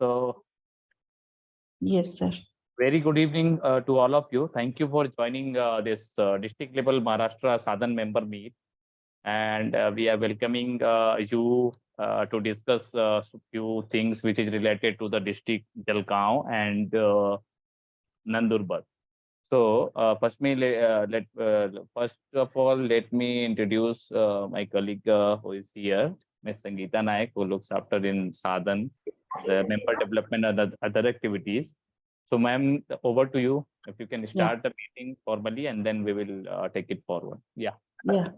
So, Yes, sir. very good evening to all of you. Thank you for joining this district level Maharashtra Sadhan member meet. And we are welcoming you to discuss a few things which is related to the district Jalgaon and Nandurbar. So, first of all, let me introduce my colleague who is here, Ms. Sangeeta Naik, who looks after in Sadhan, the member development and other activities. So, ma'am, over to you. If you can Yeah. start the meeting formally, and then we will take it forward. Yeah. Yeah.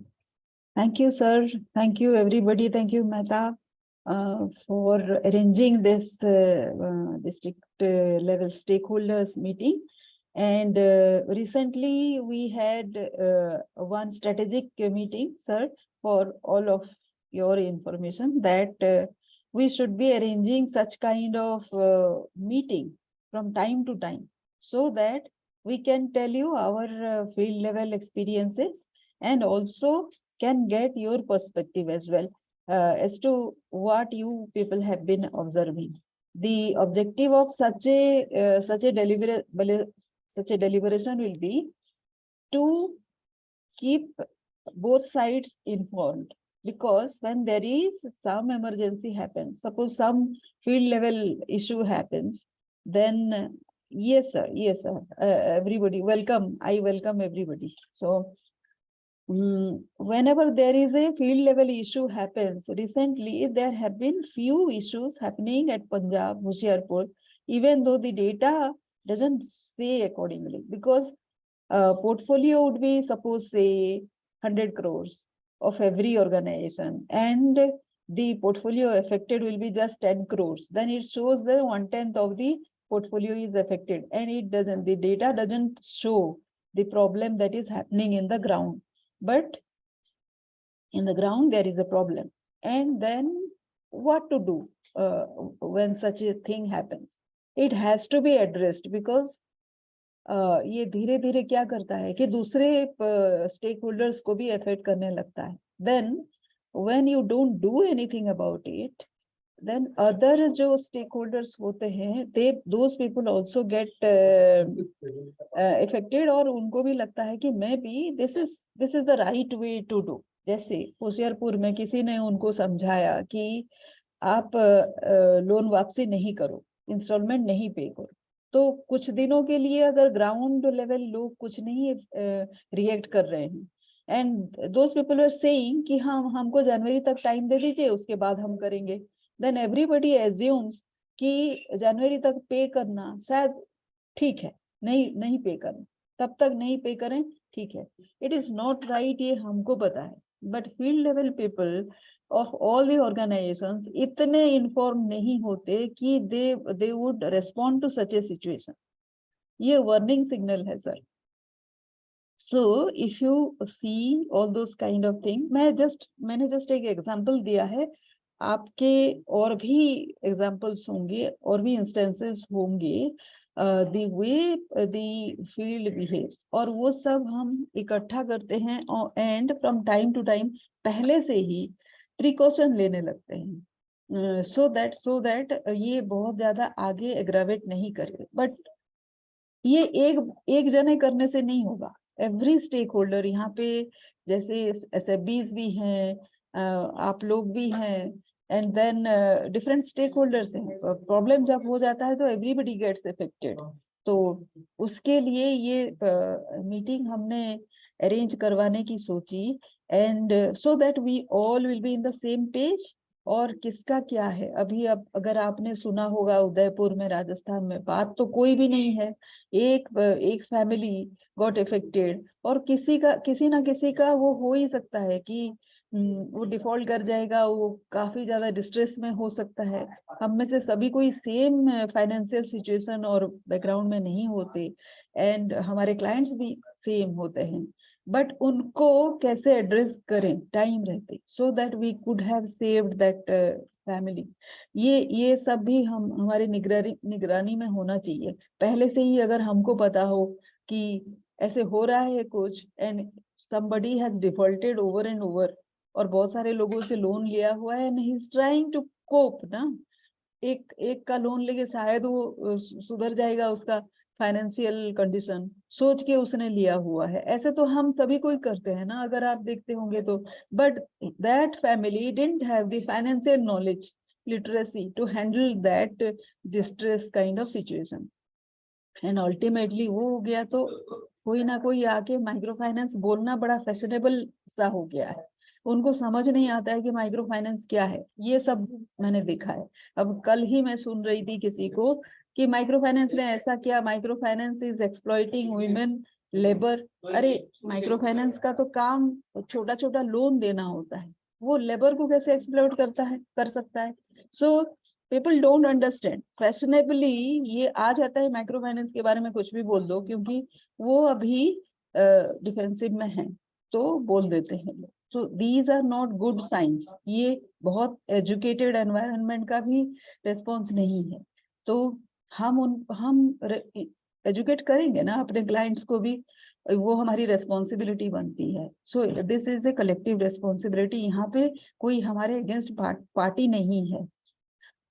Thank you, sir. Thank you, everybody. Thank you, Mehta, for arranging this district level stakeholders meeting. And recently we had one strategic meeting, sir, for all of your information that we should be arranging such kind of meeting from time to time so that we can tell you our field level experiences and also can get your perspective as well as to what you people have been observing. The objective of such a deliberation will be to keep both sides informed, because when there is some emergency happens, suppose some field level issue happens, then yes sir, everybody welcome, I welcome everybody. So whenever there is a field level issue happens, recently there have been few issues happening at Punjab, Hoshiarpur, even though the data doesn't say accordingly, because portfolio would be, suppose, say 100 crores of every organization, and the portfolio affected will be just 10 crores. Then it shows that 1/10 of the portfolio is affected, and the data doesn't show the problem that is happening in the ground. But in the ground, there is a problem. And then what to do when such a thing happens? It has to be addressed, because ये धीरे धीरे क्या करता है कि दूसरे stake holders को भी अफेक्ट करने लगता है. Then when you don't do anything about it, then other जो stakeholders होते हैं, those people also get affected, और उनको भी लगता है कि मैं भी this is the right way to do. जैसे होशियारपुर में किसी ने उनको समझाया कि आप लोन वापसी नहीं करो, इंस्टॉलमेंट नहीं पे करो, तो कुछ दिनों के लिए अगर ग्राउंड लेवल लोग कुछ नहीं रिएक्ट कर रहे हैं, and those people are saying कि हाँ, हमको जनवरी तक टाइम दे दीजिए, उसके बाद हम करेंगे, देन एवरीबडी एज्यूम्स कि जनवरी तक पे करना शायद ठीक है, नहीं पे करना, तब तक नहीं पे करें, ठीक है. इट इज नॉट राइट, ये हमको पता है, but field level people of all the organizations इतने informed नहीं होते कि they would respond to such a situation. ये warning signal है sir. So if you see all those kind of thing, मैंने just एक example दिया है, आपके और भी examples होंगे, और भी instances होंगे, the way the field behaves, और वो सब हम इकट्ठा करते हैं, and from time to time पहले से ही प्रिकॉशन लेने लगते हैं, सो दैट ये बहुत ज्यादा आगे एग्रावेट नहीं करे. बट ये एक जने करने से नहीं होगा, एवरी स्टेक होल्डर यहाँ पे, जैसे एसएफबीज भी हैं, आप लोग भी हैं, and then different stakeholders हैं. प्रॉब्लम जब हो जाता है तो एवरीबडी गेट्स अफेक्टेड. तो उसके लिए ये मीटिंग हमने अरेंज करवाने की सोची, and so that we all will be in the same page. और किसका क्या है, अभी अब अगर आपने सुना होगा उदयपुर में, राजस्थान में, बात तो कोई भी नहीं है, एक फैमिली गॉट इफेक्टेड, और किसी ना किसी का वो हो ही सकता है कि वो डिफॉल्ट कर जाएगा, वो काफी ज्यादा डिस्ट्रेस में हो सकता है. हम में से सभी कोई सेम फाइनेंशियल सिचुएशन और बैकग्राउंड में नहीं होते, एंड हमारे क्लाइंट्स भी सेम होते हैं, बट उनको कैसे एड्रेस करें टाइम रहते, so that we could have saved that family. ये सब भी हमारे निगरानी में होना चाहिए पहले से ही. अगर हमको पता हो कि ऐसे हो रहा है कुछ, and somebody has defaulted over and over, और बहुत सारे लोगों से लोन लिया हुआ है, and he is trying to cope ना, एक का लोन लेके शायद वो सुधर जाएगा उसका फाइनेंशियल कंडीशन, सोच के उसने लिया हुआ है। ऐसे तो हम सभी कोई करते हैं ना, अगर आप देखते होंगे तो। But that family didn't have the financial knowledge, literacy to handle that distress kind of situation, and ultimately वो हो गया। तो कोई ना कोई आके माइक्रो फाइनेंस बोलना बड़ा फैशनेबल सा हो गया है, उनको समझ नहीं आता है कि माइक्रो फाइनेंस क्या है। ये सब मैंने देखा है। अब कल ही मैं सुन रही थी किसी को कि माइक्रो फाइनेंस ने ऐसा किया, micro finance is exploiting women labour. अरे माइक्रो फाइनेंस का तो काम छोटा छोटा लोन देना होता है, वो लेबर को कैसे एक्सप्लॉइट करता है, कर सकता है? So people don't understand. Fashionably ये आ जाता है माइक्रो फाइनेंस के बारे में कुछ भी बोल दो, क्योंकि वो अभी डिफेंसिव में है तो बोल देते हैं लोग। So these are not good science. ये बहुत एजुकेटेड एनवायरनमेंट का भी रिस्पॉन्स नहीं है। तो हम एजुकेट करेंगे ना अपने क्लाइंट्स को भी, वो हमारी रेस्पॉन्सिबिलिटी बनती है। So this is a collective responsibility. यहाँ पे कोई हमारे अगेंस्ट पार्टी नहीं है।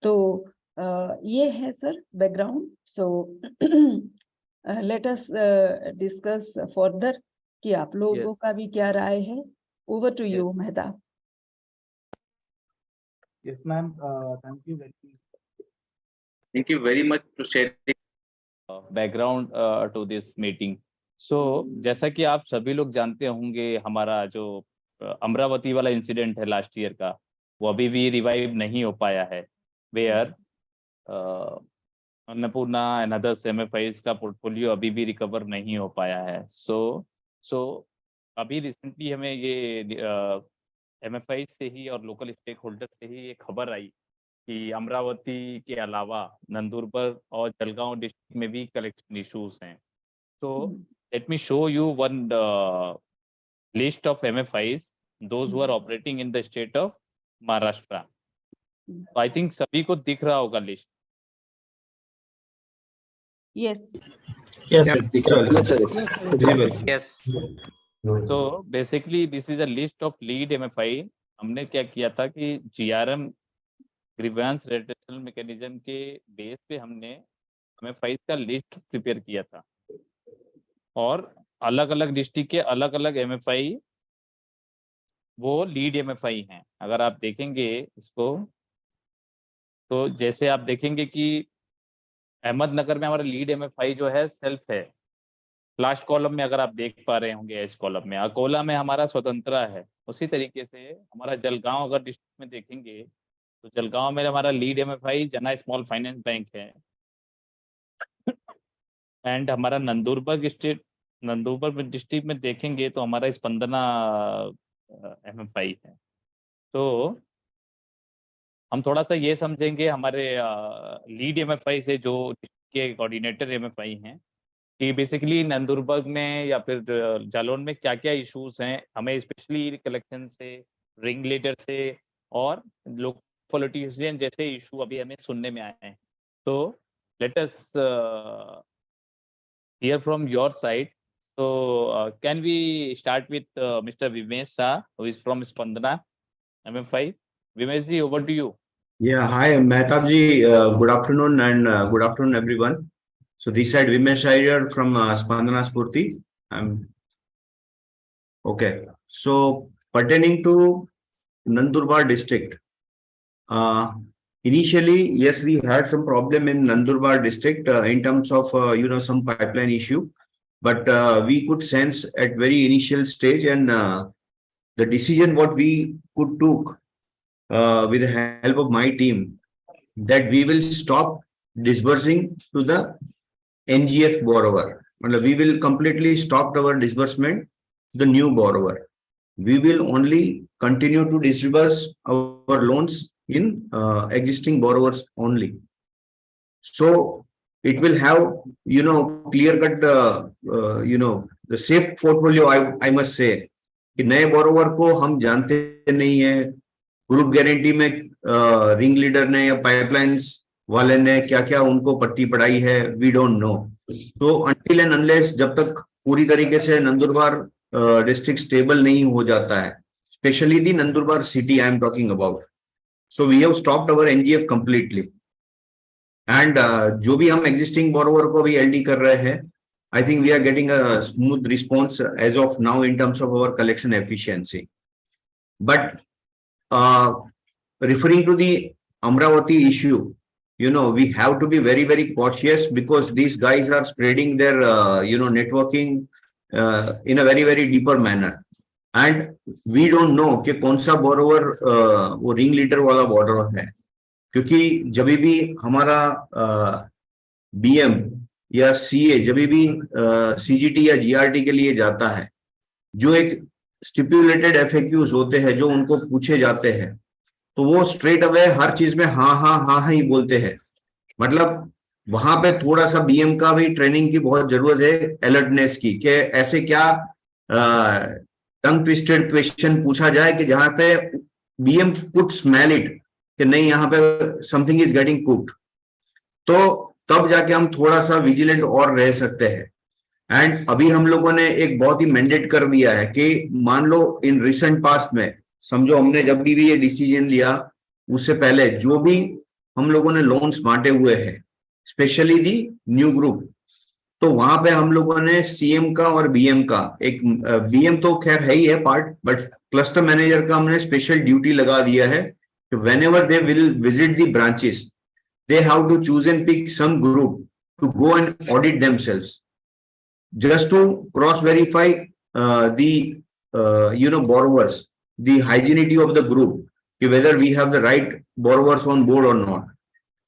तो ये है sir background. So let us discuss further कि आप लोगों Yes, का भी क्या राय है। Over to you yes, Mehta. Yes, ma'am. Thank you very much. thank you very much to sharing background to this meeting. So जैसा कि आप सभी लोग जानते होंगे, हमारा जो अमरावती वाला इंसिडेंट है लास्ट ईयर का, वो अभी भी रिवाइव नहीं हो पाया है। Where Annapurna and others MFIs का पोर्टफोलियो अभी भी रिकवर नहीं हो पाया है। सो अभी रिसेंटली हमें ये MFI से ही और लोकल स्टेक होल्डर से ही ये खबर आई कि अमरावती के अलावा नंदुरबार और जलगांव डिस्ट्रिक्ट में भी कलेक्शन इश्यूज हैं। तो let me show you one list of MFIs those who are operating in the state of Maharashtra. I think सभी को दिख रहा होगा list. Yes Yes, sir. Visible. Yes. So basically this is a list of lead MFI। हमने क्या किया था कि GRM ग्रीवेंस रेड्रेसल मैकेनिज्म के बेस पे हमने MFI का लिस्ट प्रिपेयर किया था, और अलग अलग डिस्ट्रिक्ट के अलग अलग MFI वो लीड MFI हैं। अगर आप देखेंगे इसको, तो जैसे आप देखेंगे कि अहमदनगर में हमारा लीड MFI जो है सेल्फ है, लास्ट कॉलम में अगर आप देख पा रहे होंगे एच कॉलम में। अकोला में हमारा स्वतंत्रा है। उसी तरीके से हमारा जलगांव अगर डिस्ट्रिक्ट में देखेंगे तो जलगांव में हमारा लीड MFI जना स्मॉल फाइनेंस बैंक है। एंड हमारा नंदुरबार डिस्ट्रिक्ट में देखेंगे तो हमारा स्पंदना MFI है। तो हम थोड़ा सा ये समझेंगे हमारे लीड MFI से जो के कोऑर्डिनेटर MFI हैं कि बेसिकली नंदुरबार में या फिर जालौन में क्या क्या इश्यूज हैं, हमें स्पेशली कलेक्शन से, रिंग लीडर से और लोकल पॉलिटिशियन जैसे इशू अभी हमें सुनने में आए हैं। तो let us hear from your side. So can we start with Mr. Vimesh Shah, who is from Spandana MFI? Vimesh ji, over to you. Yeah, hi, Mehtab ji. Good afternoon and good afternoon, everyone. So this side Vimesh Iyer from Spandana Spurti. Okay. So pertaining to Nandurbar district, initially, yes, we had some problem in Nandurbar district in terms of some pipeline issue, but we could sense at very initial stage, and the decision what we could took with the help of my team, that we will stop disbursing to the NGF borrower. We will completely stop our disbursement to the new borrower. We will only continue to disburse our loans in existing borrowers only. So it will have, clear cut, the safe portfolio, I must say. कि नए borrower को हम जानते नहीं है, group guarantee में ring leader ने या पाइपलाइंस वाले ने क्या क्या उनको पट्टी पढ़ाई है, वी डोंट नो। तो अनटिल एंड अनलेस जब तक पूरी तरीके से नंदुरबार डिस्ट्रिक्ट स्टेबल नहीं हो जाता है, specially the Nandurbar city I am talking about, so we have stopped our NGF completely. And जो भी हम एग्जिस्टिंग बोरोवर को भी एलडी कर रहे हैं, I think we are getting a smooth response as of now in terms of our collection efficiency. But referring to the Amravati issue, we have to be very, very cautious because these guys are spreading their, networking in a very, very deeper manner. And we don't know कि कौन सा borrower वो ring leader वाला borrower है, क्योंकि जब भी हमारा BM या CA जब भी CGT या GRT के लिए जाता है, जो एक स्टिपुलेटेड FAQs होते हैं जो उनको पूछे जाते हैं, तो वो स्ट्रेट अवे हर चीज में हाँ ही बोलते हैं. मतलब वहां पे थोड़ा सा BM का भी ट्रेनिंग की बहुत जरूरत है, अलर्टनेस की, कि ऐसे क्या टंग ट्विस्टेड क्वेश्चन पूछा जाए कि जहां पे BM कुड स्मेल इट कि नहीं यहाँ पे समथिंग इज गेटिंग कुक्ड, तो तब जाके हम थोड़ा सा विजिलेंट और रह सकते हैं. एंड अभी हम लोगों ने एक बहुत ही मैंडेट कर दिया है कि मान लो इन रिसेंट पास्ट में, समझो हमने जब भी ये डिसीजन लिया उससे पहले जो भी हम लोगों ने लोन्स बांटे हुए हैं, स्पेशली दी न्यू ग्रुप, तो वहां पे हम लोगों ने CM का और BM का एक BM तो खैर है ही है पार्ट, बट क्लस्टर मैनेजर का हमने स्पेशल ड्यूटी लगा दिया है कि whenever they will visit the branches, they have to choose and pick some group to go and audit themselves, just to cross verify the borrowers, the hygienity of the group, whether we have the right borrowers on board or not.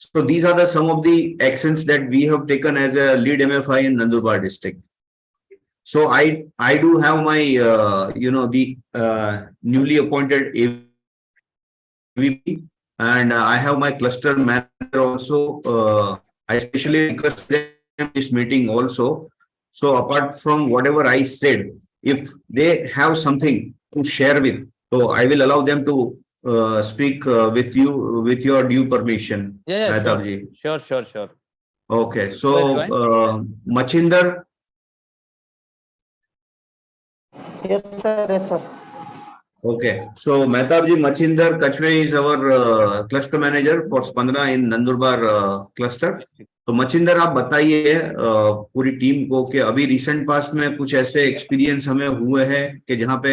So these are the some of the actions that we have taken as a lead MFI in Nandurbar district. So I do have my the newly appointed AVP, and I have my cluster manager also. I especially request them this meeting also. So apart from whatever I said, if they have something to share with, so I will allow them to speak with you with your due permission. Yeah, Mehtab ji. Sure. Okay, so Machinder. Yes, sir. Okay, so Mehtab ji, Machinder Kachwe is our cluster manager for Spandana in Nandurbar cluster. तो मचिंदर आप बताइए पूरी team को कि अभी recent past में कुछ ऐसे एक्सपीरियंस हमें हुए हैं कि जहां पे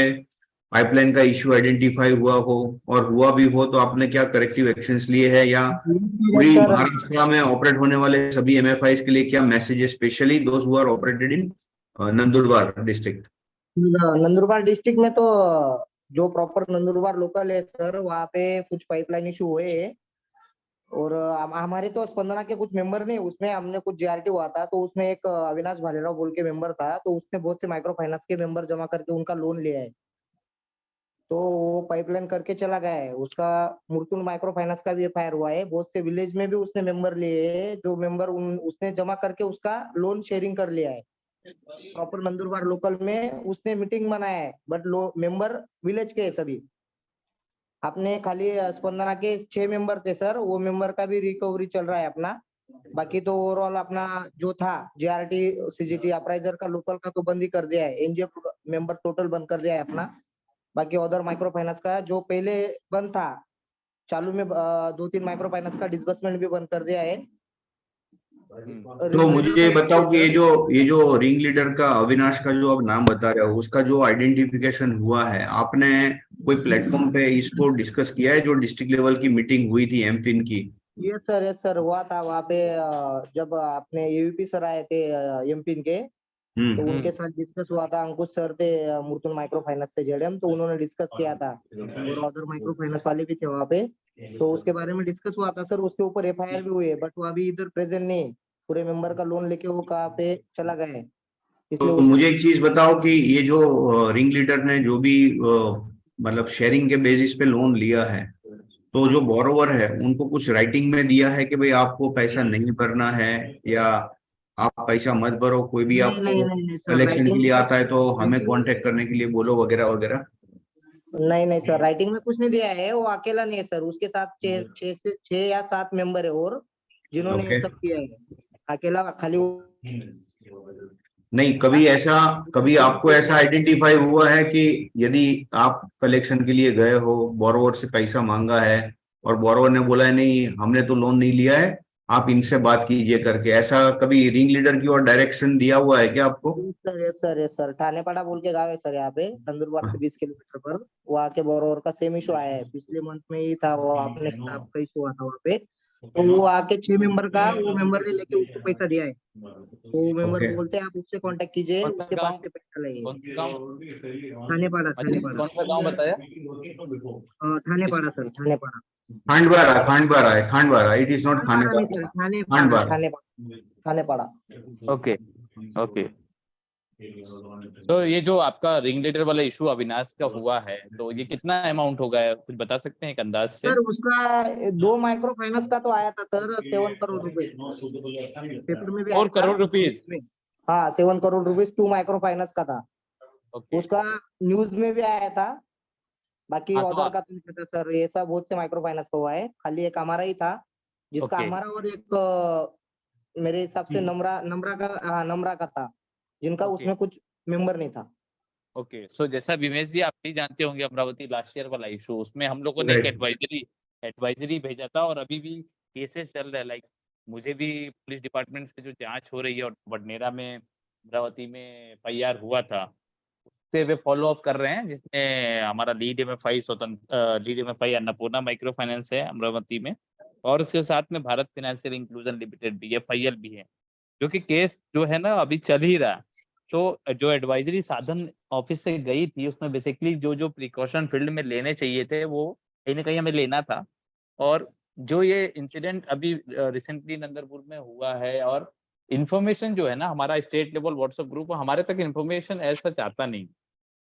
पाइपलाइन का इश्यू आइडेंटिफाई हुआ हो, और हुआ भी हो तो आपने क्या करेक्टिव एक्शंस लिए हैं, या पूरी महाराष्ट्र में ऑपरेट होने वाले सभी MFIs के लिए क्या मैसेज है, specially those who are operated in Nandurbar district. Nandurbar district में तो जो प्रॉपर नंदुरबार लोकल है सर, वहाँ पे कुछ पाइपलाइन इशू हुए हैं, और हमारे तो स्पंदना के कुछ मेंबर नहीं, उसमें हमने कुछ GRT हुआ था, तो उसमें एक अविनाश भालेराव बोल के मेंबर था, तो उसने बहुत से माइक्रो फाइनेंस के मेंबर जमा करके उनका लोन लिया है, तो वो पाइपलाइन करके चला गया है. उसका मुर्तुन माइक्रो फाइनेंस का भी FIR हुआ है. बहुत से विलेज में भी उसने मेंबर लिए है, जो मेंबर उसने जमा करके उसका लोन शेयरिंग कर लिया है. प्रॉपर नंदुरबार लोकल में उसने मीटिंग बनाया है, बट मेंबर विलेज के सभी. आपने खाली स्पंदना के 6 मेंबर थे सर, वो मेंबर का भी रिकवरी चल रहा है अपना. बाकी तो ओवरऑल अपना जो था GRT CGT अप्राइजर का लोकल का तो बंद ही कर दिया है. NGF मेंबर टोटल बंद कर दिया है अपना. बाकी अदर माइक्रो फाइनेंस का जो पहले बंद था, चालू में 2-3 माइक्रो फाइनेंस का डिसबर्समेंट भी बंद कर दिया है. तो मुझे बताओ कि ये जो रिंग लीडर का अविनाश का जो आप नाम बता रहे हो, उसका जो आइडेंटिफिकेशन हुआ है, आपने कोई प्लेटफॉर्म पे इसको डिस्कस किया है? जो डिस्ट्रिक्ट लेवल की मीटिंग हुई थी एमफिन की. यस सर हुआ था. वहाँ पे जब अपने AVP सर आए थे एमफिन के, तो उनके साथ डिस्कस हुआ था. अंकुश सर थे मुर्तुन माइक्रो फाइनेंस से JDM, तो उन्होंने डिस्कस किया था, और अदर माइक्रो फाइनेंस वाले भी थे वहाँ पे, तो उसके बारे में डिस्कस हुआ था सर. उसके ऊपर FIR भी हुई है, बट वो अभी इधर प्रेजेंट नहीं. पूरे मेंबर का लोन लेके वो कहाँ पे चला गया है. तो मुझे एक चीज बताओ कि ये जो रिंग लीडर ने जो भी मतलब शेयरिंग के बेसिस पे लोन लिया है, तो जो बोरोवर है उनको कुछ राइटिंग में दिया है कि भाई आपको पैसा नहीं भरना है, या आप पैसा मत भरो, कोई भी आपको कलेक्शन के लिए आता है तो हमें कांटेक्ट करने के लिए बोलो वगैरह वगैरह? नहीं सर, राइटिंग में कुछ नहीं दिया है. वो अकेला नहीं है सर, उसके साथ 6 या 7 मेंबर है और जिन्होंने सब किया है. अकेला खाली नहीं. कभी आपको ऐसा आइडेंटिफाई हुआ है कि यदि आप कलेक्शन के लिए गए हो, बोरोवर से पैसा मांगा है और बोरोवर ने बोला है नहीं हमने तो लोन नहीं लिया है, आप इनसे बात कीजिए करके, ऐसा कभी रिंग लीडर की ओर डायरेक्शन दिया हुआ है क्या आपको? Sir yes sir yes sir, Thanepada बोल के गाँव है सर यहाँ पे, नंदुरबार से 20 किलोमीटर पर। वहाँ के बोरोवर का सेम इशू आया है, पिछले मंथ में ही था वो, आपने आपका इशू हुआ था वहाँ पे। तो वो आके 6 मेंबर का, वो मेंबर ने लेके उसको पैसा दिया है, तो वो मेंबर ओके, बोलते हैं आप उससे कांटेक्ट कीजिए, कौन सा उसके पास गाँव? से पैसा लाइए। कौन सा गाँव? ठानेपाड़ा अच्छा, ठानेपाड़ा कौन सा गाँव बताया? ठानेपाड़ा सर, ठानेपाड़ा। खांडबारा, खांडबारा है, Khandbara, it is not Thanepada नहीं sir, Khanapara, Thanepada Khandbara. Thanepada Thanepada. Okay, okay. तो ये जो आपका रिंग लीडर वाला इशू अविनाश का हुआ है, तो ये कितना अमाउंट होगा, कुछ बता सकते हैं एक अंदाज से? सर उसका 2 माइक्रो फाइनेंस का तो आया था सर, 7 करोड़ रुपए, पेपर में भी आया 4 था। करोड़ रुपीज? हाँ 7 करोड़ रुपीज 2 माइक्रो फाइनेंस का था, ओके। उसका न्यूज में भी आया था। बाकी हाँ, तो ऑर्डर का तो नहीं पता सर, ये सब बहुत से माइक्रो फाइनेंस का हुआ है, खाली एक हमारा ही था जिसका ओके। हमारा, और एक मेरे हिसाब से नम्रा का था, जिनका ओके। उसमें कुछ मेंबर नहीं था। ओके, सो जैसा विमेश जी आप भी जानते होंगे, अमरावती लास्ट ईयर वाला इशू, उसमें हम लोगों ने एक Right. एडवाइजरी भेजा था, और अभी भी केसेस चल रहे हैं। लाइक मुझे भी पुलिस डिपार्टमेंट से जो जांच हो रही है, और बडनेरा में, अमरावती में एफआईआर हुआ था, उससे वे फॉलो अप कर रहे हैं, जिसमें हमारा lead MFI Annapurna micro finance है अमरावती में, और उसके साथ में Bharat financial inclusion limited BFIL भी है, जो कि केस जो है ना अभी चल ही रहा है। तो जो एडवाइजरी साधन ऑफिस से गई थी, उसमें बेसिकली जो जो प्रिकॉशन फील्ड में लेने चाहिए थे, वो कहीं ना कहीं हमें लेना था। और जो ये इंसिडेंट अभी रिसेंटली नंदरपुर में हुआ है, और इन्फॉर्मेशन जो है ना, हमारा स्टेट लेवल व्हाट्सएप ग्रुप, हमारे तक इन्फॉर्मेशन ऐसा चाहता नहीं,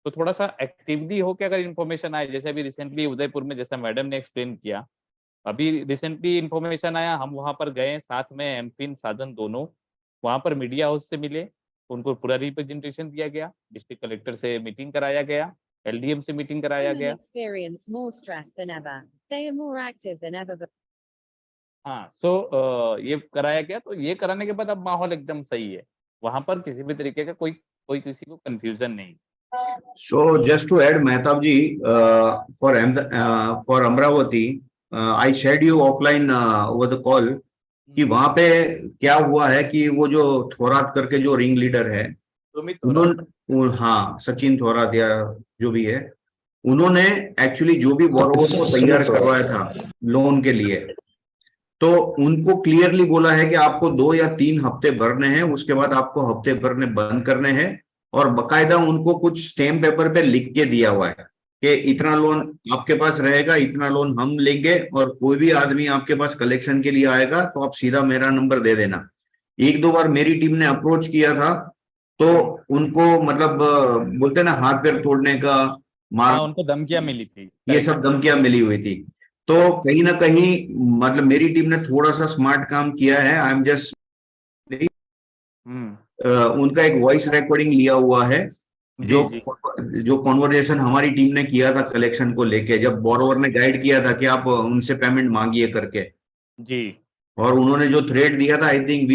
तो थोड़ा सा एक्टिवली हो के अगर इन्फॉर्मेशन आए, जैसे अभी रिसेंटली उदयपुर में, जैसा मैडम ने एक्सप्लेन किया, अभी रिसेंटली इन्फॉर्मेशन आया, हम वहां पर गए साथ में, एमपिन साधन दोनों, वहां पर मीडिया हाउस से मिले, उनको पूरा रिप्रेजेंटेशन दिया गया, डिस्ट्रिक्ट कलेक्टर से मीटिंग कराया गया, LDM से मीटिंग कराया Women गया। experience more stress than ever. They are more active than ever. हाँ, सो ये कराया गया, तो ये कराने के बाद अब माहौल एकदम सही है, वहां पर किसी भी तरीके का कोई कोई किसी को कंफ्यूजन नहीं। So just to add, Mehtab ji, for Amravati, I shared you offline over the call कि वहां पे क्या हुआ है कि वो जो थोरात करके जो रिंग लीडर है, हाँ सचिन थोरात या जो भी है, उन्होंने एक्चुअली जो भी बोरोवर को तैयार करवाया था लोन के लिए, तो उनको क्लियरली बोला है कि आपको 2 या 3 हफ्ते भरने हैं, उसके बाद आपको हफ्ते भरने बंद करने हैं, और बकायदा उनको कुछ स्टैम्प पेपर पे लिख के दिया हुआ है कि इतना लोन आपके पास रहेगा, इतना लोन हम लेंगे, और कोई भी आदमी आपके पास कलेक्शन के लिए आएगा तो आप सीधा मेरा नंबर दे देना। 1-2 बार मेरी टीम ने अप्रोच किया था, तो उनको मतलब बोलते ना हाथ पैर तोड़ने का, मार, उनको धमकियां मिली थी, ये सब धमकियां मिली हुई थी। तो कहीं ना कहीं मतलब मेरी टीम ने थोड़ा सा स्मार्ट काम किया है। आई एम जस्ट उनका एक वॉइस रिकॉर्डिंग लिया हुआ है, जो जो कॉन्वर्जेशन हमारी टीम ने किया था कलेक्शन को लेके, जब बोरोवर ने गाइड किया था कि आप उनसे पेमेंट मांगिए करके जी, और उन्होंने जो थ्रेट दिया था, I think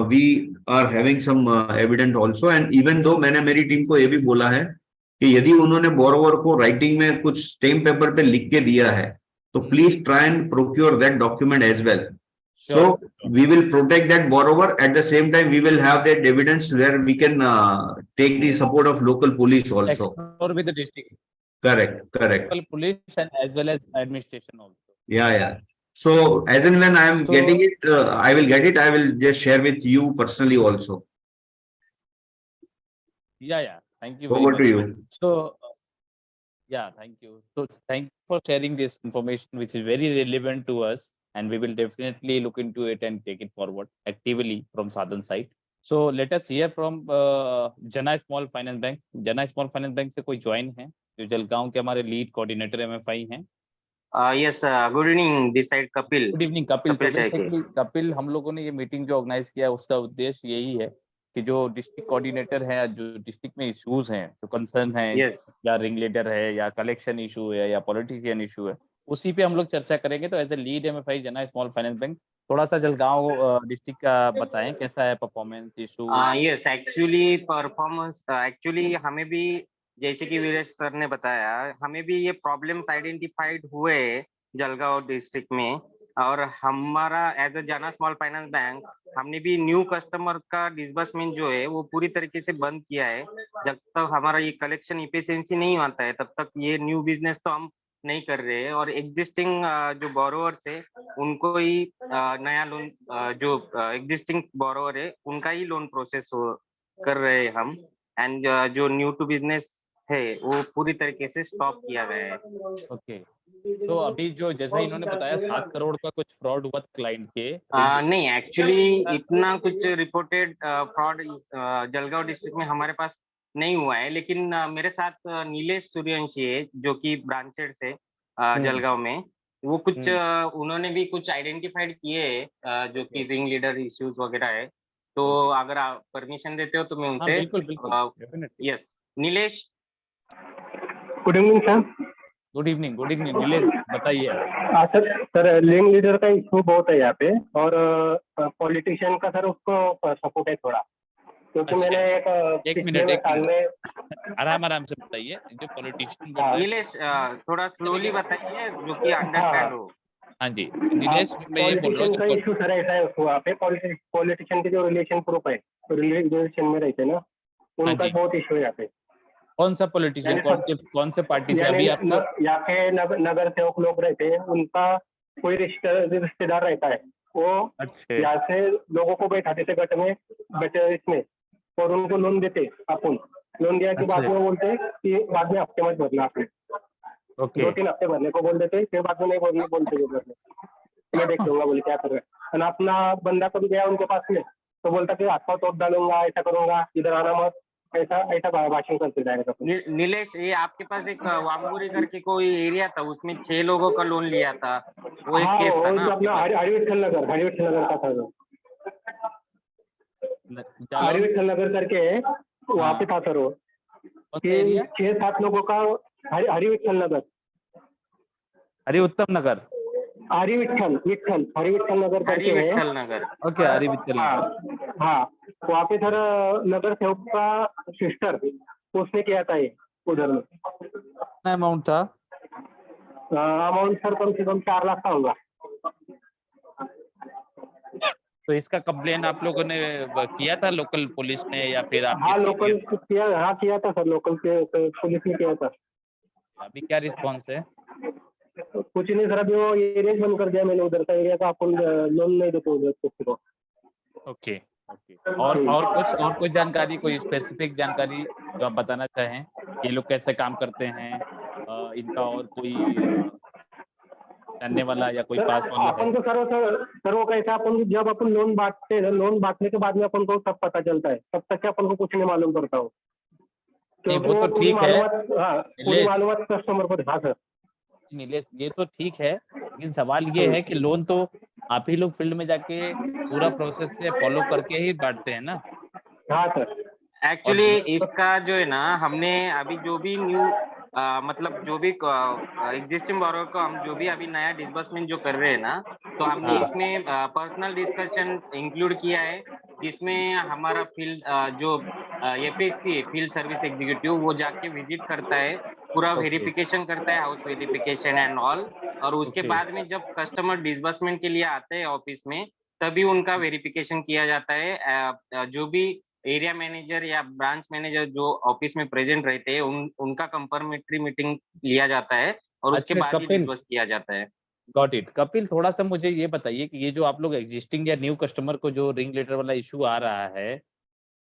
we are having some evident also, and even though मैंने मेरी टीम को ये भी बोला है कि यदि उन्होंने बोरोवर को राइटिंग में कुछ स्टैम्प पेपर पे लिख के दिया है, तो please try and procure that document as well. So we will protect that borrower. At the same time, we will have that evidence where we can take the support of local police also. Or with the district. Correct. Local police and as well as administration also. Yeah. So as and when I am getting it, I will get it. I will just share with you personally also. Yeah. Thank you very Over much. to you. So thank you. So thank you for sharing this information, which is very relevant to us, and we will definitely look into it and take it forward actively from Sadhan side. So let us hear from Jana Small Finance Bank. Jana Small Finance Bank से कोई join है, जो जलगांव के हमारे lead coordinator MFI हैं? Yes, good evening. This side Kapil. Good evening Kapil. Kapil Shekhar. Basically Kapil, हम लोगों ने ये मीटिंग जो ऑर्गेनाइज किया है, उसका उद्देश्य यही है कि जो डिस्ट्रिक्ट कोऑर्डिनेटर है, जो डिस्ट्रिक्ट में इश्यूज हैं, जो कंसर्न है, Yes. या रिंग लीडर है, या कलेक्शन इशू है, या पॉलिटिशियन इशू है, उसी पे हम लोग चर्चा करेंगे। तो एज ए लीड MFI जना स्मॉल फाइनेंस बैंक, थोड़ा सा जलगांव डिस्ट्रिक्ट का बताएं, कैसा है performance issue? Yes, actually performance actually हमें भी जैसे कि वीरेश सर ने बताया, हमें भी ये प्रॉब्लम्स आइडेंटिफाइड हुए जलगांव डिस्ट्रिक्ट में और हमारा एज अ जाना स्मॉल फाइनेंस बैंक हमने भी न्यू कस्टमर का डिसबर्समेंट जो है वो पूरी तरीके से बंद किया है। जब तक हमारा ये कलेक्शन इफिशिएंसी नहीं आता है तब तक ये न्यू बिजनेस तो हम नहीं कर रहे हैं, और एग्जिस्टिंग जो बोरोवर्स है उनको ही नया लोन, जो एग्जिस्टिंग बोरोवर है उनका ही लोन प्रोसेस कर रहे हैं हम। एंड जो न्यू टू बिजनेस है वो पूरी तरीके से स्टॉप किया गया है। ओके, तो अभी जो जैसा इन्होंने बताया 7 करोड़ का कुछ फ्रॉड हुआ क्लाइंट के नहीं, एक्चुअली इतना कुछ रिपोर्टेड फ्रॉड जलगांव डिस्ट्रिक्ट में हमारे पास नहीं हुआ है, लेकिन मेरे साथ नीलेश सूर्यवंशी है जो कि ब्रांचेड से जलगांव में, वो कुछ उन्होंने भी कुछ आइडेंटिफाइड किए हैं जो कि रिंग लीडर इश्यूज वगैरह है। तो अगर आप परमिशन देते हो तो मैं हाँ, उनसे बिल्कुल बिल्कुल, definitely. Yes Nilesh. Good evening sir. Good evening Nilesh, बताइए। सर लिंग लीडर का इशू बहुत है यहाँ पे, और पॉलिटिशियन का सर उसको सपोर्ट है थोड़ा, क्योंकि अच्छा, मैंने एक पिछले मिनट साल में आराम से बताइए, जो पॉलिटिशियन बोल रहे हैं। नीलेश थोड़ा स्लोली बताइए जो कि अंडरस्टैंड हो। हाँ जी नीलेश, मैं ये बोल रहा पॉलिटिशियन का हूँ इशू सर ऐसा है वहाँ पे, पॉलिटिशियन के जो रिलेशन प्रूफ है, रिलेशन में रहते हैं ना, उनका जी। बहुत इशू है यहाँ पे। कौन सा पॉलिटिशियन, कौन से पार्टी से? यानी अभी आपका यहाँ के नगर सेवक लोग रहते हैं, उनका कोई रिश्तेदार रहता है, वो अच्छा यहाँ से लोगों को बैठाते थे गट में, बचे इसमें, और उनको लोन देते अपन। लोन दिया के बाद अच्छा। में बोलते कि बाद में हफ्ते मत भरना आपने, ओके 2-3 हफ्ते भरने को बोल देते, फिर बाद में नहीं बोलने बोलते भरने, मैं देख लूंगा बोले क्या कर रहे हैं। और अपना बंदा कभी गया उनके पास में तो बोलता कि हाथ पाँव तोड़ डालूंगा, ऐसा करूंगा, इधर आना मत, ऐसा भाषण करते जाएगा। नीलेश, ये आपके पास एक वामगुरी करके कोई एरिया था, उसमें 6 लोगों का लोन लिया था, वो एक हाँ, केस था वो ना आपके अपना पास? हरिविठल नगर का था वो। हरिविठल नगर करके वहाँ पे था सर वो, कौन सा एरिया? 6-7 लोगों का। हरिविठल नगर, हरि उत्तम नगर। हरिविठल नगर करके है। हरिविठल नगर। ओके, हरि विठल हाँ नगर। हाँ, वहाँ पे सर नगर सेवक का सिस्टर, उसने किया था ये उधर में। कितना अमाउंट था? अमाउंट सर कम से कम 4 लाख का होगा। तो इसका कंप्लेन आप लोगों ने किया था लोकल पुलिस में या फिर आप? हाँ लोकल किया था सर, लोकल पुलिस ने किया था। अभी क्या रिस्पॉन्स है? कुछ नहीं सर, अभी वो एरिया बंद कर दिया मैंने, उधर का एरिया का अपन लोन नहीं देते उधर किसी को। ओके ओके, और कुछ जानकारी, कोई स्पेसिफिक जानकारी जो आप बताना चाहें, ये लोग कैसे काम करते हैं, इनका और कोई जानने वाला या कोई पास वाला है? अपन को सर वो कैसा, अपन जब अपन लोन बांटते हैं, लोन बांटने के बाद में अपन को सब पता चलता है, तब तक अपन को कुछ नहीं मालूम पड़ता हो, क्योंकि वो तो पूरी ठीक है। मालूमात, हाँ पूरी मालूमात कस्टमर को। हाँ सर नीलेश, ये तो ठीक है, लेकिन सवाल ये है कि लोन तो आप ही लोग फील्ड में जाके पूरा प्रोसेस से फॉलो करके ही बांटते हैं ना? हाँ सर। एक्चुअली इसका जो है ना, हमने अभी जो भी न्यू मतलब जो भी एग्जिस्टिंग बोरोवर को हम जो भी अभी नया डिसबर्समेंट जो कर रहे हैं ना, तो हमने इसमें पर्सनल डिस्कशन इंक्लूड किया है, जिसमें हमारा फील्ड जो एफएससी फील्ड सर्विस एग्जीक्यूटिव वो जाके विजिट करता है, पूरा वेरिफिकेशन करता है, हाउस वेरिफिकेशन एंड ऑल, और उसके बाद में जब कस्टमर डिसबर्समेंट के लिए आते हैं ऑफिस में, तभी उनका वेरिफिकेशन किया जाता है। जो भी एरिया मैनेजर या ब्रांच मैनेजर जो ऑफिस में प्रेजेंट रहते हैं, उनका कंफर्मेटरी मीटिंग लिया जाता है, और उसके अच्छा, बाद ही डिस्बर्स किया जाता है। Got it. कपिल, थोड़ा सा मुझे ये बताइए कि ये जो आप लोग एग्जिस्टिंग या न्यू कस्टमर को जो रिंग लेटर वाला इशू आ रहा है,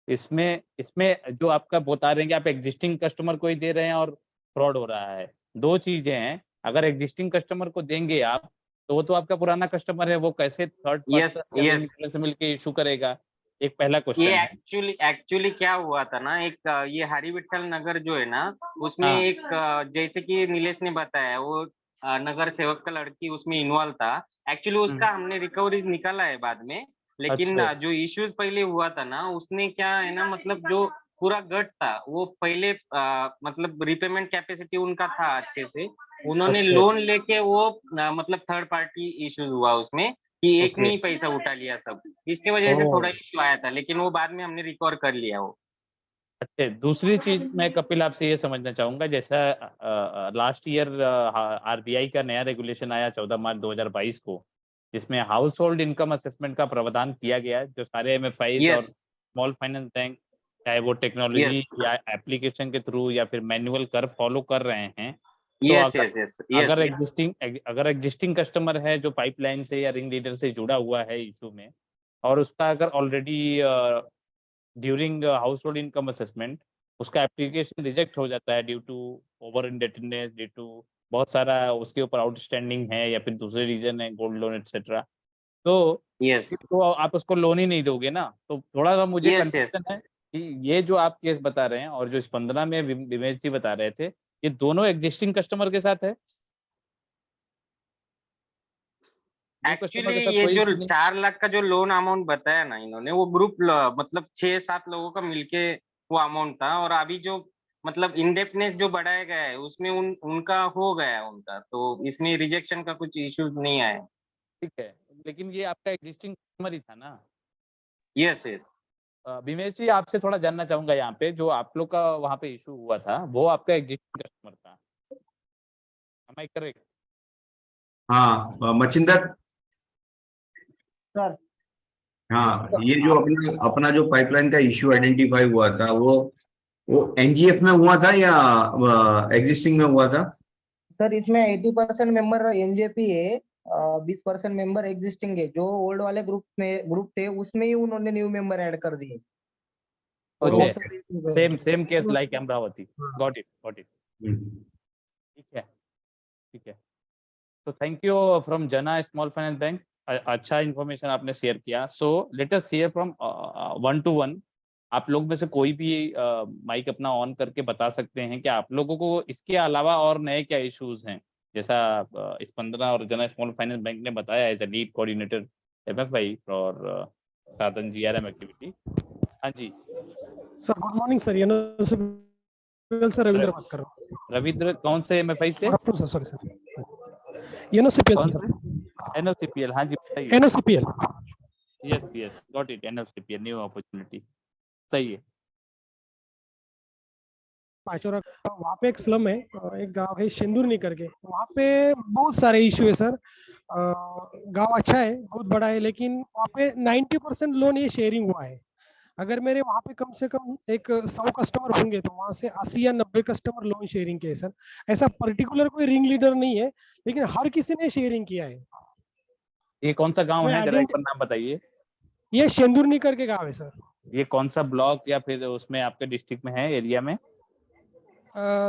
इसमें जो आपका बता रहे हैं कि आप एग्जिस्टिंग कस्टमर को ही दे रहे हैं और फ्रॉड हो रहा है, 2 चीजें हैं। अगर एग्जिस्टिंग कस्टमर को देंगे आप, तो वो तो आपका पुराना कस्टमर है, वो कैसे थर्ड यस पर्सन या रिंग लीडर से मिलके इशू करेगा? एक पहला ये क्वेश्चन है। एक्चुअली क्या हुआ था ना, एक ये हरिविठल नगर जो है ना, उसमें हाँ। एक जैसे कि नीलेश ने बताया, वो नगर सेवक का लड़की उसमें इन्वॉल्व था। एक्चुअली उसका हमने रिकवरी निकाला है बाद में, लेकिन अच्छा। जो इश्यूज पहले हुआ था ना, उसने क्या है ना, मतलब जो पूरा गट था वो पहले मतलब रिपेमेंट कैपेसिटी उनका था अच्छे से, उन्होंने अच्छा। लोन लेके वो मतलब थर्ड पार्टी इश्यूज हुआ उसमें, कि एक ओके। नहीं पैसा उठा लिया सब, इसके वजह से थोड़ा इश्यू आया था, लेकिन वो बाद में हमने रिकवर कर लिया वो। अच्छा, दूसरी चीज मैं कपिल आपसे ये समझना चाहूंगा, जैसा लास्ट ईयर आरबीआई का नया रेगुलेशन आया 14 मार्च 2022 को, जिसमें हाउस होल्ड इनकम असेसमेंट का प्रावधान किया गया है, जो सारे MFIs और Yes. स्मॉल फाइनेंस बैंक, चाहे वो टेक्नोलॉजी Yes. या एप्लीकेशन के थ्रू या फिर मैनुअल कर फॉलो कर रहे हैं, तो Yes, yes, yes, अगर yes. अगर एग्जिस्टिंग कस्टमर है जो पाइपलाइन से या रिंग लीडर से जुड़ा हुआ है इशू में, और उसका अगर already during household income assessment उसका एप्लीकेशन रिजेक्ट हो जाता है due to over indebtedness, due to बहुत सारा उसके ऊपर आउटस्टैंडिंग है या फिर दूसरे रीजन है, गोल्ड लोन एक्सेट्रा, तो Yes. तो आप उसको लोन ही नहीं दोगे ना। तो थोड़ा सा मुझे Yes, कंफ्यूजन है कि ये जो आप केस बता रहे हैं और जो स्पंदना में विमेश जी बता रहे थे, ये दोनों एग्जिस्टिंग कस्टमर के साथ है। न्यू कस्टमर एक्चुअली के साथ ये कोई जो issue नहीं। 4 लाख का जो लोन अमाउंट बताया ना इन्होंने, वो ग्रुप मतलब 6-7 लोगों का मिलके वो अमाउंट था, और अभी जो मतलब इंडेप्टनेस जो बढ़ाया गया है उसमें उनका हो गया है उनका, तो इसमें रिजेक्शन का कुछ इश्यूज नहीं आए। ठीक है, लेकिन ये आपका एग्जिस्टिंग कस्टमर ही था ना। Yes yes. विमेश जी, आपसे थोड़ा जानना चाहूंगा, यहाँ पे जो आप लोग का वहाँ पे इशू हुआ था वो आपका एग्जिस्टिंग कस्टमर था, am I correct? हाँ मचिंदर, सर हाँ ये जो अपना जो पाइपलाइन का इश्यू आइडेंटिफाई हुआ था वो NGF में हुआ था या एग्जिस्टिंग में हुआ था? सर इसमें 80% मेंबर एनजेपी है, 20% मेंबर एग्जिस्टिंग है। जो ओल्ड वाले ग्रुप थे उसमें ही उन्होंने न्यू मेंबर ऐड कर दिए। और वो सब same case like Amravati. Got it. ठीक है, ठीक है। तो थैंक यू फ्रॉम जना स्मॉल फाइनेंस बैंक, अच्छा इन्फॉर्मेशन आपने शेयर किया। सो let us share from 1 to 1। आप लोग में से कोई भी माइक अपना ऑन करके बता सकते हैं कि आप लोगों को इसके अलावा और नए क्या इश्यूज हैं, जैसा स्पंदना और जना स्मॉल फाइनेंस बैंक ने बताया as a lead coordinator MFI और साधन GRM एक्टिविटी। हाँ जी sir, good morning sir. Sir Ravindra बात कर रहा हूँ। रविंद्र, कौन से MFI से? Sir sorry sir, NOCPL sir. NOCPL, हाँ जी बताइए। NOCPL, yes yes, got it. NOCPL, new opportunity, सही है। पाचोरा वहाँ पे एक स्लम है, एक गांव है शेंदुरनी करके, वहाँ पे बहुत सारे इशू है सर। गांव अच्छा है, बहुत बड़ा है, लेकिन वहाँ पे 90% लोन ये शेयरिंग हुआ है। अगर मेरे वहाँ पे कम से कम एक 100 कस्टमर होंगे तो वहाँ से 80 या 90 कस्टमर लोन शेयरिंग के है सर। ऐसा पर्टिकुलर कोई रिंग लीडर नहीं है, लेकिन हर किसी ने शेयरिंग किया है। ये कौन सा गांव मैं है, जरा एक बार नाम बताइए। ये शेंदुरनी करके गांव है सर। ये कौन सा ब्लॉक या फिर उसमें आपके डिस्ट्रिक्ट में है, एरिया में?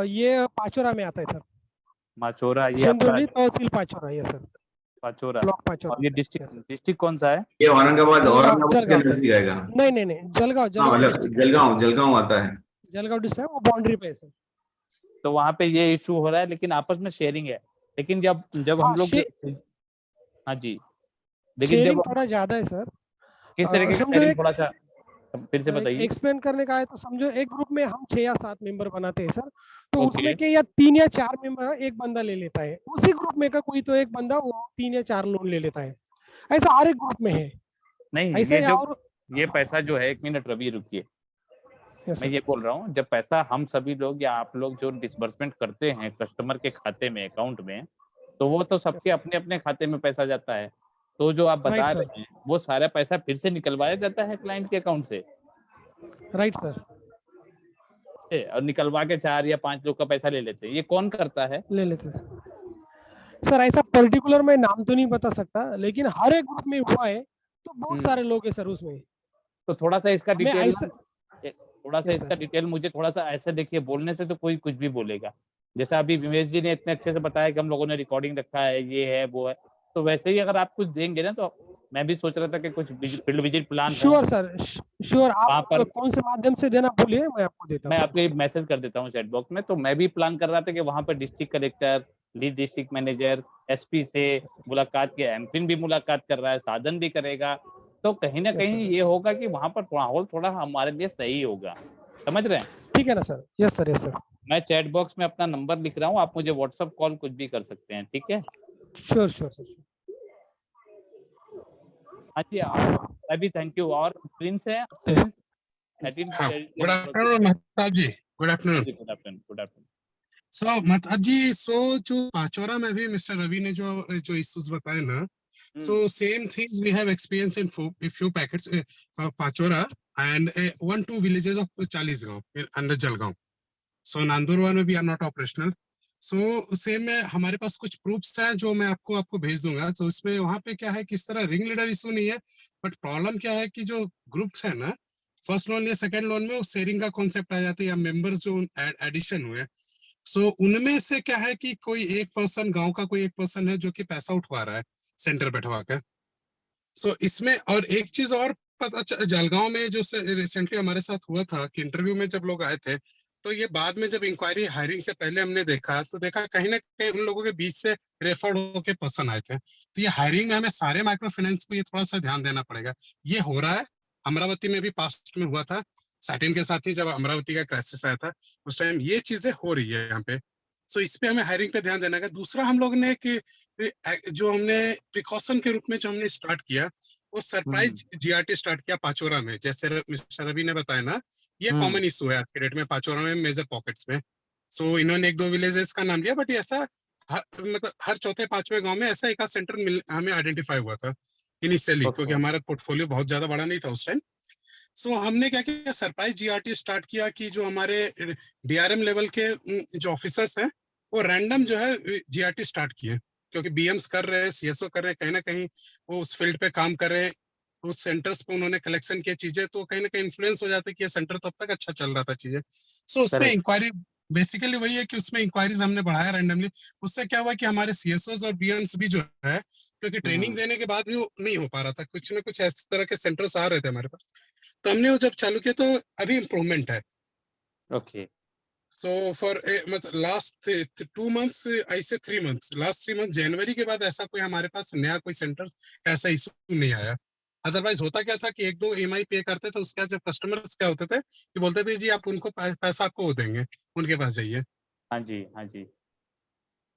ये पाचोरा में आता है सर। माचोरा, ये शेंदुरनी तहसील पाचोरा, ये सर पाचोरा। ब्लॉक पाचोरा। और ये डिस्ट्रिक्ट कौन सा है? ये औरंगाबाद के जलगांव। नजदीक आएगा। नहीं, जलगांव हाँ डिस्ट्रिक्ट। जलगांव आता है। जलगांव डिस्ट्रिक्ट है, वो बाउंड्री पे है सर। तो वहाँ पे ये इशू हो रहा है, लेकिन आपस में शेयरिंग है। लेकिन जब हम लोग हाँ जी, लेकिन शेयरिंग जब थोड़ा ज्यादा है सर। किस तरीके की शेयरिंग, थोड़ा सा फिर से बताइए। एक्सप्लेन करने का है तो समझो, एक ग्रुप में हम 6 या 7 मेंबर बनाते हैं सर, तो Okay. उसमें के या 3 या 4 मेंबर एक बंदा ले लेता है। उसी ग्रुप में का कोई तो एक बंदा वो 3 या 4 लोन ले लेता है। ऐसा हर एक ग्रुप में है। नहीं, ऐसे और ये पैसा जो है, 1 मिनट रवि रुकिए, मैं ये बोल रहा हूँ, जब पैसा हम सभी लोग या आप लोग जो डिसबर्समेंट करते हैं कस्टमर के खाते में, अकाउंट में, तो वो तो सबके अपने अपने खाते में पैसा जाता है। तो जो आप बता रहे हैं वो सारा पैसा फिर से निकलवाया जाता है क्लाइंट के अकाउंट से? Right sir. और निकलवा के 4 या 5 लोग का पैसा ले लेते हैं, ये कौन करता है? ले लेते सर। ऐसा पर्टिकुलर मैं नाम तो नहीं बता सकता, लेकिन हर एक ग्रुप में हुआ है, तो बहुत सारे लोग हैं सर उसमें। तो थोड़ा सा इसका डिटेल, इसका डिटेल मुझे थोड़ा सा ऐसे देखिए, बोलने से तो कोई कुछ भी बोलेगा। जैसा अभी विमेश जी ने इतने अच्छे से बताया कि हम लोगों ने रिकॉर्डिंग रखा है, ये है वो है, तो वैसे ही अगर आप कुछ देंगे ना, तो मैं भी सोच रहा था कि कुछ field visit plan. Sure sir, sure. आप कौन से माध्यम से देना बोलिए, मैं आपको देता हूँ। मैं आपको मैसेज कर देता हूँ चैट बॉक्स में। तो मैं भी प्लान कर रहा था कि वहाँ पर district collector, lead district manager, SP से मुलाकात किया, एमपिन भी मुलाकात कर रहा है, साधन भी करेगा, तो कहीं ना कहीं ये होगा कि वहाँ पर माहौल थोड़ा हमारे लिए सही होगा। समझ रहे हैं? ठीक है ना sir? Yes sir, yes sir. मैं चैट बॉक्स में अपना नंबर लिख रहा हूँ, आप मुझे व्हाट्सएप कॉल कुछ भी कर सकते हैं, ठीक है? Sure sure sir. हाँ जी, अभी थैंक यू। और प्रिंस है, Prince. Good afternoon Mahtab ji. Good afternoon. Good afternoon. So Mahtab ji, जो पाचोरा में भी मिस्टर रवि ने जो इश्यूज बताए ना, So same things we have experienced in a few packets, Pachora and 1-2 villages of Chalisgaon under Jalgaon. So Nandurbar में we are not operational. So same में हमारे पास कुछ प्रूफ्स हैं जो मैं आपको भेज दूंगा. तो इसमें वहाँ पे क्या है कि इस तरह रिंग लीडर इशू नहीं है, बट प्रॉब्लम क्या है कि जो ग्रुप्स है ना, फर्स्ट लोन या सेकंड लोन में वो शेयरिंग का कॉन्सेप्ट आ जाता है या मेंबर्स जो एडिशन हुए. सो उनमें से क्या है कि कोई एक पर्सन, गांव का कोई एक पर्सन है जो कि पैसा उठवा रहा है सेंटर बैठवा कर. सो इसमें और एक चीज और पता, जलगांव में जो रिसेंटली हमारे साथ हुआ था कि इंटरव्यू में जब लोग आए थे, तो ये बाद में जब इंक्वायरी हायरिंग से पहले हमने देखा तो देखा कहीं ना कहीं उन लोगों के बीच से रेफर्ड होके पर्सन आए थे. तो ये हायरिंग में हमें सारे माइक्रो फाइनेंस को ये थोड़ा सा ध्यान देना पड़ेगा. ये हो रहा है, अमरावती में भी पास्ट में हुआ था, सैटिन के साथ ही जब अमरावती का क्राइसिस आया था उस टाइम ये चीजें हो रही है यहाँ पे. सो इस पे हमें हायरिंग पे ध्यान देना है. दूसरा हम लोग ने कि जो हमने प्रिकॉशन के रूप में जो हमने स्टार्ट किया वो सरप्राइज जीआरटी स्टार्ट किया पाचोरा में. जैसे मिस्टर रवि ने बताया ना, ये कॉमन इशू है आज के डेट में पाचोरा में मेजर पॉकेट्स में. सो इन्होंने 1-2 विलेजेस का नाम लिया, बट ऐसा मतलब हर चौथे पांचवें गांव में ऐसा एक सेंटर हमें आइडेंटिफाई हुआ था इनिशियली, क्योंकि हमारा पोर्टफोलियो बहुत ज्यादा बड़ा नहीं था उस टाइम. सो हमने क्या किया, सरप्राइज जीआरटी स्टार्ट किया कि जो हमारे डीआरएम लेवल के जो ऑफिसर्स हैं वो रैंडम जो है जीआरटी स्टार्ट किए, क्योंकि बीएम्स कर रहे हैं, सीएसओ कर रहे हैं, कहीं ना कहीं वो उस फील्ड पे काम कर रहे हैं, उस सेंटर्स पे उन्होंने कलेक्शन किया चीजें, तो कहीं ना कहीं इन्फ्लुएंस हो जाता है कि ये सेंटर तब तक अच्छा चल रहा था चीजें. सो उसमें इंक्वायरी बेसिकली वही है कि उसमें इंक्वायरीज हमने बढ़ाया रैंडमली. उससे क्या हुआ कि हमारे सीएसओस और बीएम्स भी जो है, क्योंकि ट्रेनिंग देने के बाद भी वो नहीं हो पा रहा था, कुछ ना कुछ इस तरह के सेंटर्स आ रहे थे हमारे पास, तो हमने वो जब चालू किया तो अभी इम्प्रूवमेंट है. ओके. सो फॉर मतलब लास्ट 2 months, ऐसे 3 months, लास्ट 3 months जनवरी के बाद ऐसा कोई हमारे पास नया कोई सेंटर ऐसा इशू नहीं आया. अदरवाइज होता क्या था कि 1-2 EMI पे करते थे, उसके बाद जब कस्टमर्स क्या होते थे कि बोलते थे जी आप उनको पैसा आपको देंगे, उनके पास जाइए. हाँ जी, हाँ जी,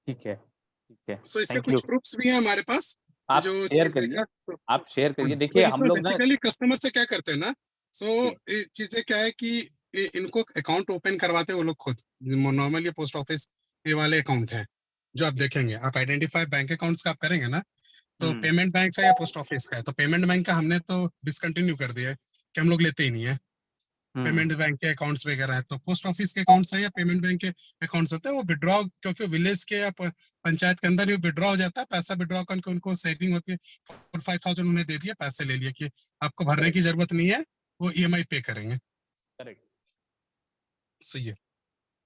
ठीक है, ठीक है. सो इससे थैंक यू. कुछ प्रूफ्स भी हैं हमारे पास आप जो शेयर चीजें करिए, का. आप शेयर करिए. तो देखिए हम इसमें लोग ना, बेसिकली कस्टमर से क्या करते हैं ना, सो चीजें क्या है कि इनको अकाउंट ओपन करवाते हैं वो लोग खुद. नॉर्मली पोस्ट ऑफिस ये वाले अकाउंट है जो आप देखेंगे, आप आइडेंटिफाई बैंक अकाउंट्स का आप करेंगे ना, तो पेमेंट बैंक का या पोस्ट ऑफिस का है. तो पेमेंट बैंक का हमने तो डिसकंटिन्यू कर दिया है कि हम लोग लेते ही नहीं है. पेमेंट बैंक के अकाउंट्स वगैरह है, तो पोस्ट ऑफिस के अकाउंट्स है या पेमेंट बैंक के अकाउंट्स होते हैं, वो विड्रॉ, क्योंकि विलेज के या पंचायत के अंदर ही विड्रॉ हो जाता है पैसा. विड्रॉ करके उनको सेविंग होती है, 4-5,000 उन्हें दे दिया, पैसे ले लिए कि आपको भरने की जरूरत नहीं है, वो EMI पे करेंगे. करेक्ट. सही है.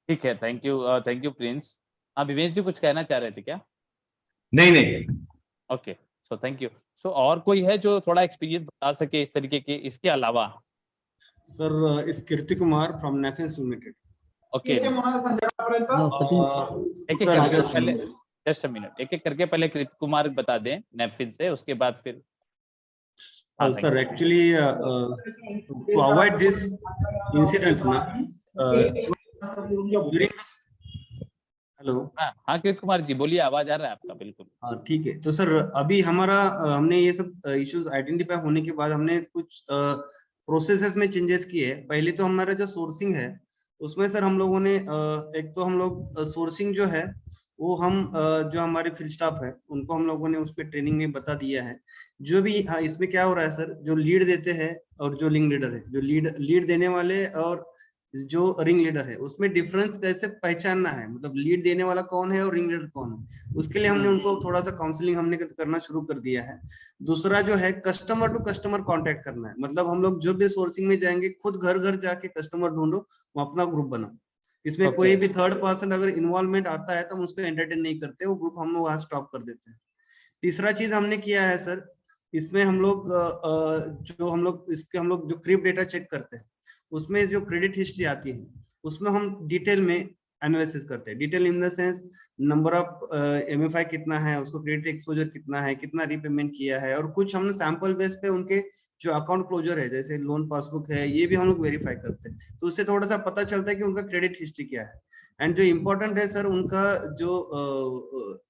ठीक है. Thank you Prince. हाँ, विवेश जी कुछ कहना चाह रहे थे क्या? नहीं. Okay, so thank you. So और कोई है जो थोड़ा एक्सपीरियंस बता सके इस तरीके के, इसके अलावा? सर इस Kirti Kumar from Nefis limited. Okay. Just a minute, एक एक करके पहले कीर्ति कुमार बता दें नेफिन से, उसके बाद फिर. Sir actually to avoid this incidents ना, हेलो. हाँ कीर्ति कुमार जी बोलिए, आवाज आ रहा है आपका. बिल्कुल. हाँ ठीक है. तो सर अभी हमारा हमने ये सब इश्यूज आइडेंटिफाई होने के बाद हमने कुछ प्रोसेसेस में चेंजेस किए. पहले तो हमारा जो सोर्सिंग है उसमें सर हम लोगों ने एक तो हम लोग सोर्सिंग जो है वो हम जो हमारे फील्ड स्टाफ है उनको हम लोगों ने उस पर ट्रेनिंग में बता दिया है. जो भी इसमें क्या हो रहा है सर, जो लीड देते हैं और जो रिंग लीडर है, जो लीड देने वाले और जो रिंग लीडर है, उसमें डिफरेंस कैसे पहचानना है, मतलब लीड देने वाला कौन है और रिंग लीडर कौन है, उसके लिए हमने उनको थोड़ा सा काउंसलिंग हमने करना शुरू कर दिया है. दूसरा जो है कस्टमर टू कस्टमर कांटेक्ट करना है. मतलब हम लोग जो भी सोर्सिंग में जाएंगे खुद घर घर जाके कस्टमर ढूंढो, वो अपना ग्रुप बनाओ. इसमें कोई भी थर्ड पर्सन अगर इन्वॉल्वमेंट आता है तो हम उसको एंटरटेन नहीं करते, वो ग्रुप हम लोग वहां स्टॉप कर देते हैं. तीसरा चीज हमने किया है सर, इसमें हम लोग जो क्रिप डेटा चेक करते हैं उसमें जो क्रेडिट हिस्ट्री आती है उसमें हम डिटेल में एनालिसिस करते हैं. Detail in the sense number of MFI कितना है, उसको क्रेडिट एक्सपोजर कितना है, कितना रीपेमेंट किया है, और कुछ हमने सैंपल बेस पे उनके जो अकाउंट क्लोजर है जैसे लोन पासबुक है ये भी हम लोग वेरीफाई करते हैं. तो उससे थोड़ा सा पता चलता है कि उनका क्रेडिट हिस्ट्री क्या है. एंड जो इम्पोर्टेंट है सर, उनका जो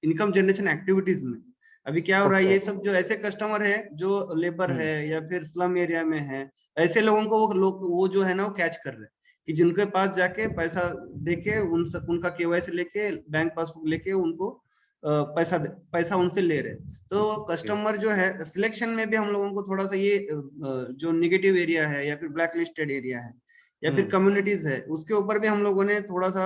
इनकम जनरेशन एक्टिविटीज में अभी क्या हो रहा है, ये सब जो ऐसे कस्टमर है जो लेबर है या फिर स्लम एरिया में है, ऐसे लोगों को वो जो है ना वो कैच कर रहे हैं कि जिनके पास जाके पैसा देके उनका KYC लेके बैंक पासबुक लेके उनको पैसा उनसे ले रहे हैं। तो कस्टमर जो है सिलेक्शन में भी हम लोगों को थोड़ा सा ये जो निगेटिव एरिया है या फिर ब्लैक लिस्टेड एरिया है या फिर कम्युनिटीज है, उसके ऊपर भी हम लोगों ने थोड़ा सा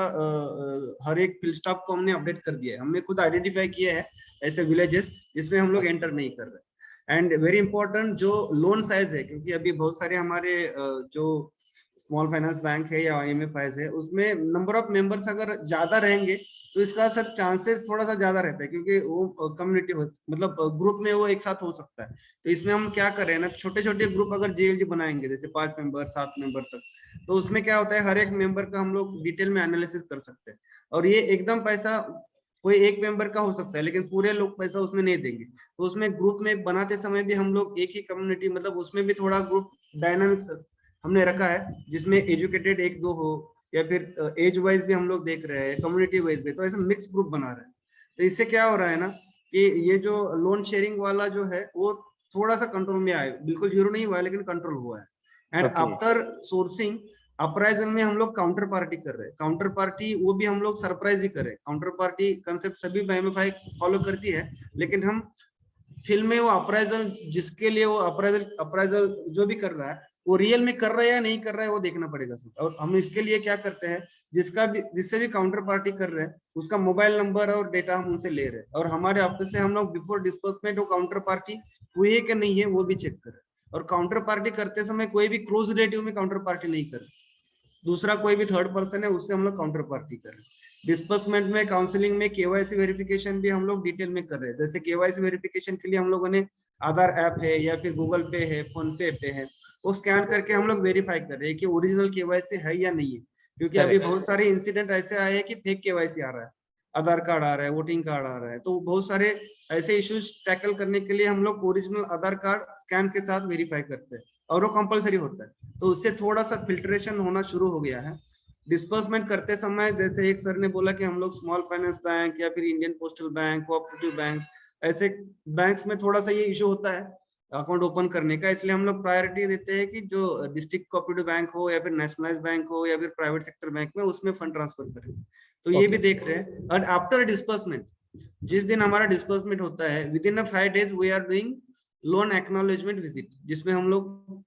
हर एक फिल स्टॉप को हमने अपडेट कर दिया है। हमने खुद आइडेंटिफाई किया है ऐसे विलेजेस जिसमें हम लोग एंटर नहीं कर रहे। एंड वेरी इंपॉर्टेंट जो लोन साइज है, क्योंकि अभी बहुत सारे हमारे जो स्मॉल फाइनेंस बैंक है या IMFIs है, उसमें नंबर ऑफ मेंबर्स अगर ज्यादा रहेंगे तो इसका सर चांसेस थोड़ा सा ज्यादा रहता है, क्योंकि वो कम्युनिटी मतलब ग्रुप में वो एक साथ हो सकता है। तो इसमें हम क्या कर रहे हैं ना, छोटे छोटे ग्रुप अगर JLG बनाएंगे जैसे 5 मेंबर 7 मेंबर तक, तो उसमें क्या होता है हर एक मेंबर का हम लोग डिटेल में एनालिसिस कर सकते हैं। और ये एकदम पैसा कोई एक मेंबर का हो सकता है लेकिन पूरे लोग पैसा उसमें नहीं देंगे। तो उसमें ग्रुप में बनाते समय भी हम लोग एक ही कम्युनिटी, मतलब उसमें भी थोड़ा ग्रुप डायनामिक्स हमने रखा है, जिसमें एजुकेटेड 1-2 हो या फिर एज वाइज भी हम लोग देख रहे हैं, कम्युनिटी वाइज भी, तो ऐसा मिक्स ग्रुप बना रहे हैं। तो इससे क्या हो रहा है ना कि ये जो लोन शेयरिंग वाला जो है वो थोड़ा सा कंट्रोल में आए, बिल्कुल जीरो नहीं हुआ है लेकिन कंट्रोल हुआ है। एंड आफ्टर सोर्सिंग अप्राइजल में हम लोग काउंटर पार्टी कर रहे हैं। काउंटर पार्टी वो भी हम लोग सरप्राइज ही कर रहे हैं। काउंटर पार्टी कंसेप्ट सभी MFI फॉलो करती है, लेकिन हम फिल्म में वो अप्राइजल जिसके लिए वो अप्राइजल जो भी कर रहा है वो रियल में कर रहा है या नहीं कर रहा है वो देखना पड़ेगा सर। और हम इसके लिए क्या करते हैं, जिससे भी काउंटर पार्टी कर रहे हैं उसका मोबाइल नंबर और डेटा हम उनसे ले रहे हैं, और हमारे ऑफिस से हम लोग बिफोर डिस्बर्समेंट वो काउंटर पार्टी हुई है कि नहीं है वो भी चेक करें। और काउंटर पार्टी करते समय कोई भी क्लोज रिलेटिव में काउंटर पार्टी नहीं करें, दूसरा कोई भी थर्ड पर्सन है उससे हम लोग काउंटर पार्टी कर रहे हैं। डिस्बर्समेंट में काउंसलिंग में KYC वेरिफिकेशन भी हम लोग डिटेल में कर रहे हैं। जैसे KYC वेरिफिकेशन के लिए हम लोगों ने आधार ऐप है या फिर गूगल पे है, फोन पे है, वो स्कैन करके हम लोग वेरीफाई कर रहे हैं कि ओरिजिनल KYC है या नहीं है। क्योंकि अभी बहुत सारे इंसिडेंट ऐसे आए हैं कि फेक KYC आ रहा है, आधार कार्ड आ रहा है, वोटिंग कार्ड आ रहा है। तो बहुत सारे ऐसे इश्यूज टैकल करने के लिए हम लोग ओरिजिनल आधार कार्ड स्कैन के साथ वेरीफाई करते हैं और वो कंपलसरी होता है। तो उससे थोड़ा सा फिल्ट्रेशन होना शुरू हो गया है। डिस्बर्समेंट करते समय जैसे एक सर ने बोला कि हम लोग स्मॉल फाइनेंस बैंक या फिर Indian postal bank, cooperative bank, ऐसे बैंक्स में थोड़ा सा ये इशू होता है अकाउंट ओपन करने का, इसलिए हम लोग प्रायोरिटी देते हैं कि जो डिस्ट्रिक्ट कोऑपरेटिव बैंक हो या फिर नेशनलाइज बैंक हो या फिर प्राइवेट सेक्टर बैंक में उसमें फंड ट्रांसफर करें। तो ये भी देख रहे हैं। और आफ्टर डिस्बर्समेंट, जिस दिन हमारा डिस्बर्समेंट होता है, within 5 days we are doing loan acknowledgement visit, जिसमें हम लोग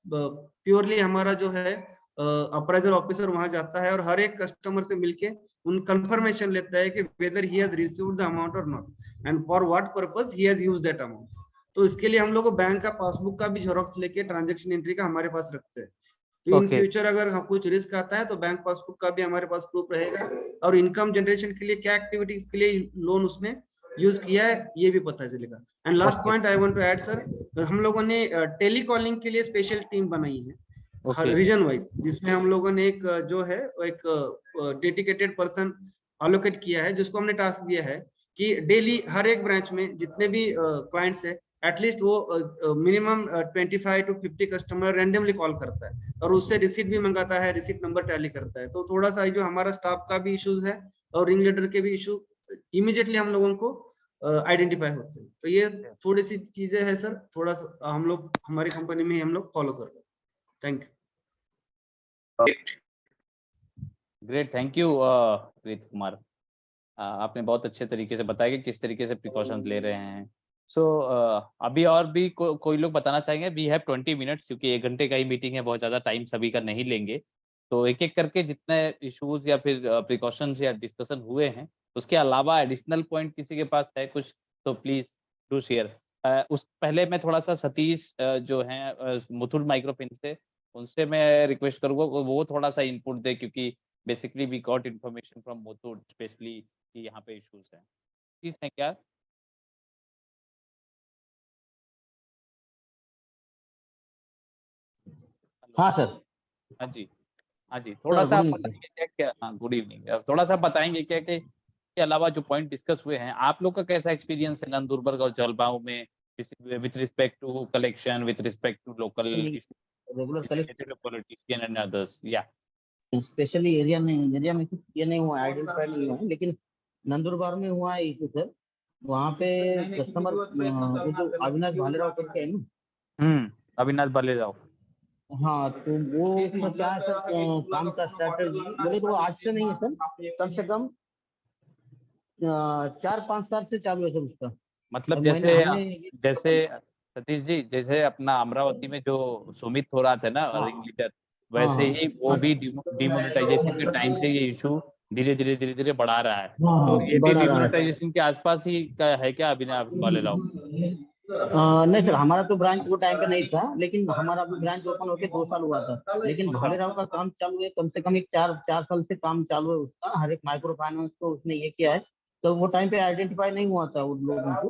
प्योरली हमारा जो है अप्राइजल ऑफिसर वहां जाता है और हर एक कस्टमर से मिलके उन कंफर्मेशन लेता है कि whether he has received the amount or not and for what purpose he has used that amount. तो इसके लिए हम लोग बैंक का पासबुक का भी जेरॉक्स लेके ट्रांजैक्शन एंट्री का हमारे पास रखते हैं। तो इन फ्यूचर अगर कुछ रिस्क आता है तो बैंक पासबुक का भी हमारे पास प्रूफ रहेगा, और इनकम जनरेशन के लिए क्या एक्टिविटीज के लिए लोन उसने यूज किया है ये भी पता चलेगा। And last point I want to add sir, हम लोगों ने टेली कॉलिंग के लिए स्पेशल टीम बनाई है रीजन वाइज, जिसमें हम लोगों ने एक जो है एक डेडिकेटेड पर्सन अलोकेट किया है, जिसको हमने टास्क दिया है कि डेली हर एक ब्रांच में जितने भी क्लाइंट्स है एटलीस्ट वो minimum 25 to 50 customer randomly call करता है और उससे रिसीट भी मंगाता है, रिसीट नंबर टैली करता है। तो थोड़ा सा जो हमारा स्टाफ का भी इश्यूज है और रिंग लीडर के भी इशू इमीडिएटली हम लोगों को आइडेंटिफाई होते हैं। तो ये थोड़ी सी चीजें हैं सर, थोड़ा सा हम लोग हमारी कंपनी में हम लोग फॉलो कर रहे हैं। Thank you. Great, thank you Preet Kumar. आपने बहुत अच्छे तरीके से बताया कि किस तरीके से प्रिकॉशंस ले रहे हैं। सो अभी और भी कोई लोग बताना चाहेंगे? वी हैव 20 मिनट्स, क्योंकि 1 घंटे का ही मीटिंग है, बहुत ज़्यादा टाइम सभी का नहीं लेंगे। तो एक-एक करके जितने इश्यूज या फिर प्रिकॉशंस या डिस्कशन हुए हैं, उसके अलावा एडिशनल पॉइंट किसी के पास है कुछ तो प्लीज डू शेयर। उस पहले मैं थोड़ा सा सतीश जो हैं मुथूट माइक्रोफिन से, उनसे मैं रिक्वेस्ट करूँगा वो थोड़ा सा इनपुट दे, क्योंकि basically we got information from Muthoot specially कि यहाँ पे इश्यूज हैं। प्लीज हैं क्या? हाँ सर। हाँ जी, हाँ जी, थोड़ा सा आप बताएंगे क्या क्या? हाँ, गुड इवनिंग। थोड़ा सा बताएंगे क्या कि के अलावा जो पॉइंट डिस्कस हुए हैं, आप लोग का कैसा एक्सपीरियंस है नंदुरबार और जलगांव में with respect to collection, with respect to local regular politician and others? या स्पेशली एरिया में कुछ ये नहीं हुआ, आइडेंटिफाई नहीं हुआ है, लेकिन नंदुरबार में हुआ है इशू सर। वहाँ पे कस्टमर वो जो अविनाश भालेराव करके है ना, अविनाश भालेराव, हाँ, तो वो उसमें क्या है सर, काम का स्ट्रैटेजी बोले तो वो आज से नहीं है सर, कम से कम 4-5 साल से चालू है सर उसका। मतलब और जैसे हमने जैसे सतीश जी, जैसे अपना अमरावती में जो सुमित थोराट है ना रिंग लीडर, वैसे हाँ, ही वो भी डिमोनेटाइजेशन के टाइम से ये इशू धीरे धीरे बढ़ा रहा है। हाँ, तो ये भी बढ़ा रहा है। डिमोनेटाइजेशन के आसपास ही का है क्या अभिनव बालेराव? नहीं सर, हमारा तो ब्रांच वो टाइम पे नहीं था, लेकिन हमारा अभी ब्रांच ओपन होके 2 साल हुआ था। लेकिन 2 साल। भालेराव का काम चालू है, कम से कम एक 4 साल से काम चालू है उसका। हर एक माइक्रो फाइनेंस को उसने ये किया है, तो वो टाइम पे आइडेंटिफाई नहीं हुआ था उन लोगों को।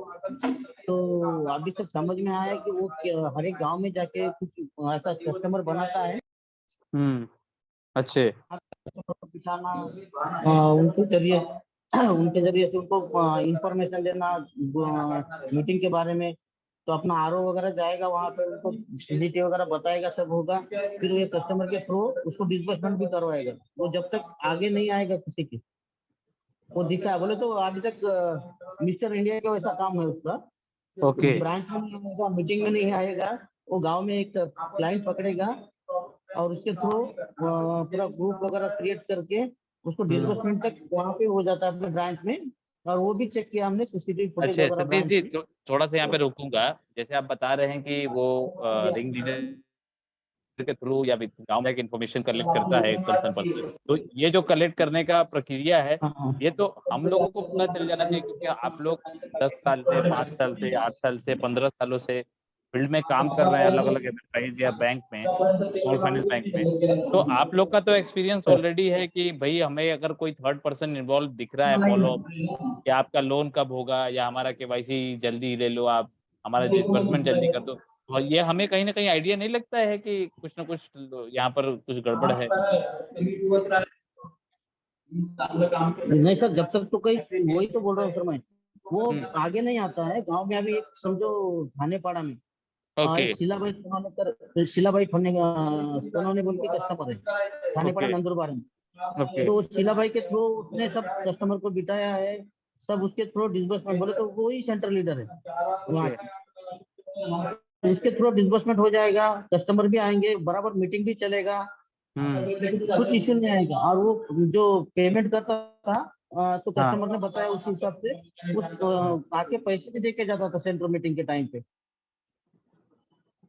तो अभी सर समझ में आया कि वो हर एक गाँव में जाके कुछ ऐसा कस्टमर बनाता है, अच्छे। दिखाना, उनके जरिए से उनको इंफॉर्मेशन देना मीटिंग के बारे में। तो अपना आरओ वगैरह जाएगा वहाँ पे, उनको सीडीटी वगैरह बताएगा, सब होगा। फिर ये कस्टमर के थ्रू उसको डिस्बर्समेंट भी करवाएगा। वो जब तक आगे नहीं आएगा किसी की, वो दिखा है बोले तो अभी तक मिस्टर इंडिया का वैसा काम है उसका। ओके। ब्रांच में नहीं आएगा, मीटिंग में नहीं आएगा, वो गांव में एक क्लाइंट पकड़ेगा और उसके थ्रू पूरा ग्रुप वगैरह क्रिएट करके उसको डिस्बर्समेंट तक वहाँ पे हो जाता है अपने ब्रांच में। और वो भी चेक किया हमने, सीसीटीवी फुटेज अच्छा वगैरह सतीश ब्रांच जी, में। थोड़ा सा यहाँ पे रुकूंगा। जैसे आप बता रहे हैं कि वो रिंग लीडर के थ्रू या गांव में इन्फॉर्मेशन कलेक्ट करता है कंसर्न पर्सन, तो ये जो कलेक्ट करने का प्रक्रिया है, ये तो हम लोगों को पता चल जाना चाहिए, क्योंकि आप लोग 10 साल से, 5 साल से, 8 साल से, 15 सालों से फील्ड में काम कर रहे हैं, अलग अलग एमएफआईज या बैंक में, स्मॉल फाइनेंस बैंक में। तो आप लोग का तो एक्सपीरियंस ऑलरेडी है कि भाई हमें अगर कोई थर्ड पर्सन इन्वॉल्व दिख रहा है फॉलो अप, कि आपका लोन कब होगा या हमारा केवाईसी जल्दी ले लो, आप हमारा डिस्बर्समेंट जल्दी कर दो, और ये हमें कहीं ना कहीं आइडिया नहीं लगता है कि कुछ ना कुछ यहाँ पर कुछ गड़बड़ है? नहीं सर, जब तक तो कहीं, वही तो बोल रहा हूँ सर मैं, वो आगे नहीं आता है। गांव में अभी एक समझो थानेपाड़ा में ओके एक शीलाबाई सोनोने बोल के कस्टमर है, थानेपाड़ा ओके नंदुरबार में। ओके तो शीलाबाई के थ्रू उसने सब कस्टमर को बिठाया है, सब उसके थ्रू डिस्बर्समेंट, बोले तो वो ही सेंटर लीडर है वहाँ पे। उसके थ्रू डिस्बर्समेंट हो जाएगा, कस्टमर भी आएंगे, बराबर मीटिंग भी चलेगा, कुछ इश्यू नहीं आएगा। और वो जो पेमेंट करता था तो कस्टमर ने बताया उस हिसाब से उस आके पैसे भी देके जाता था सेंटर मीटिंग के टाइम पे।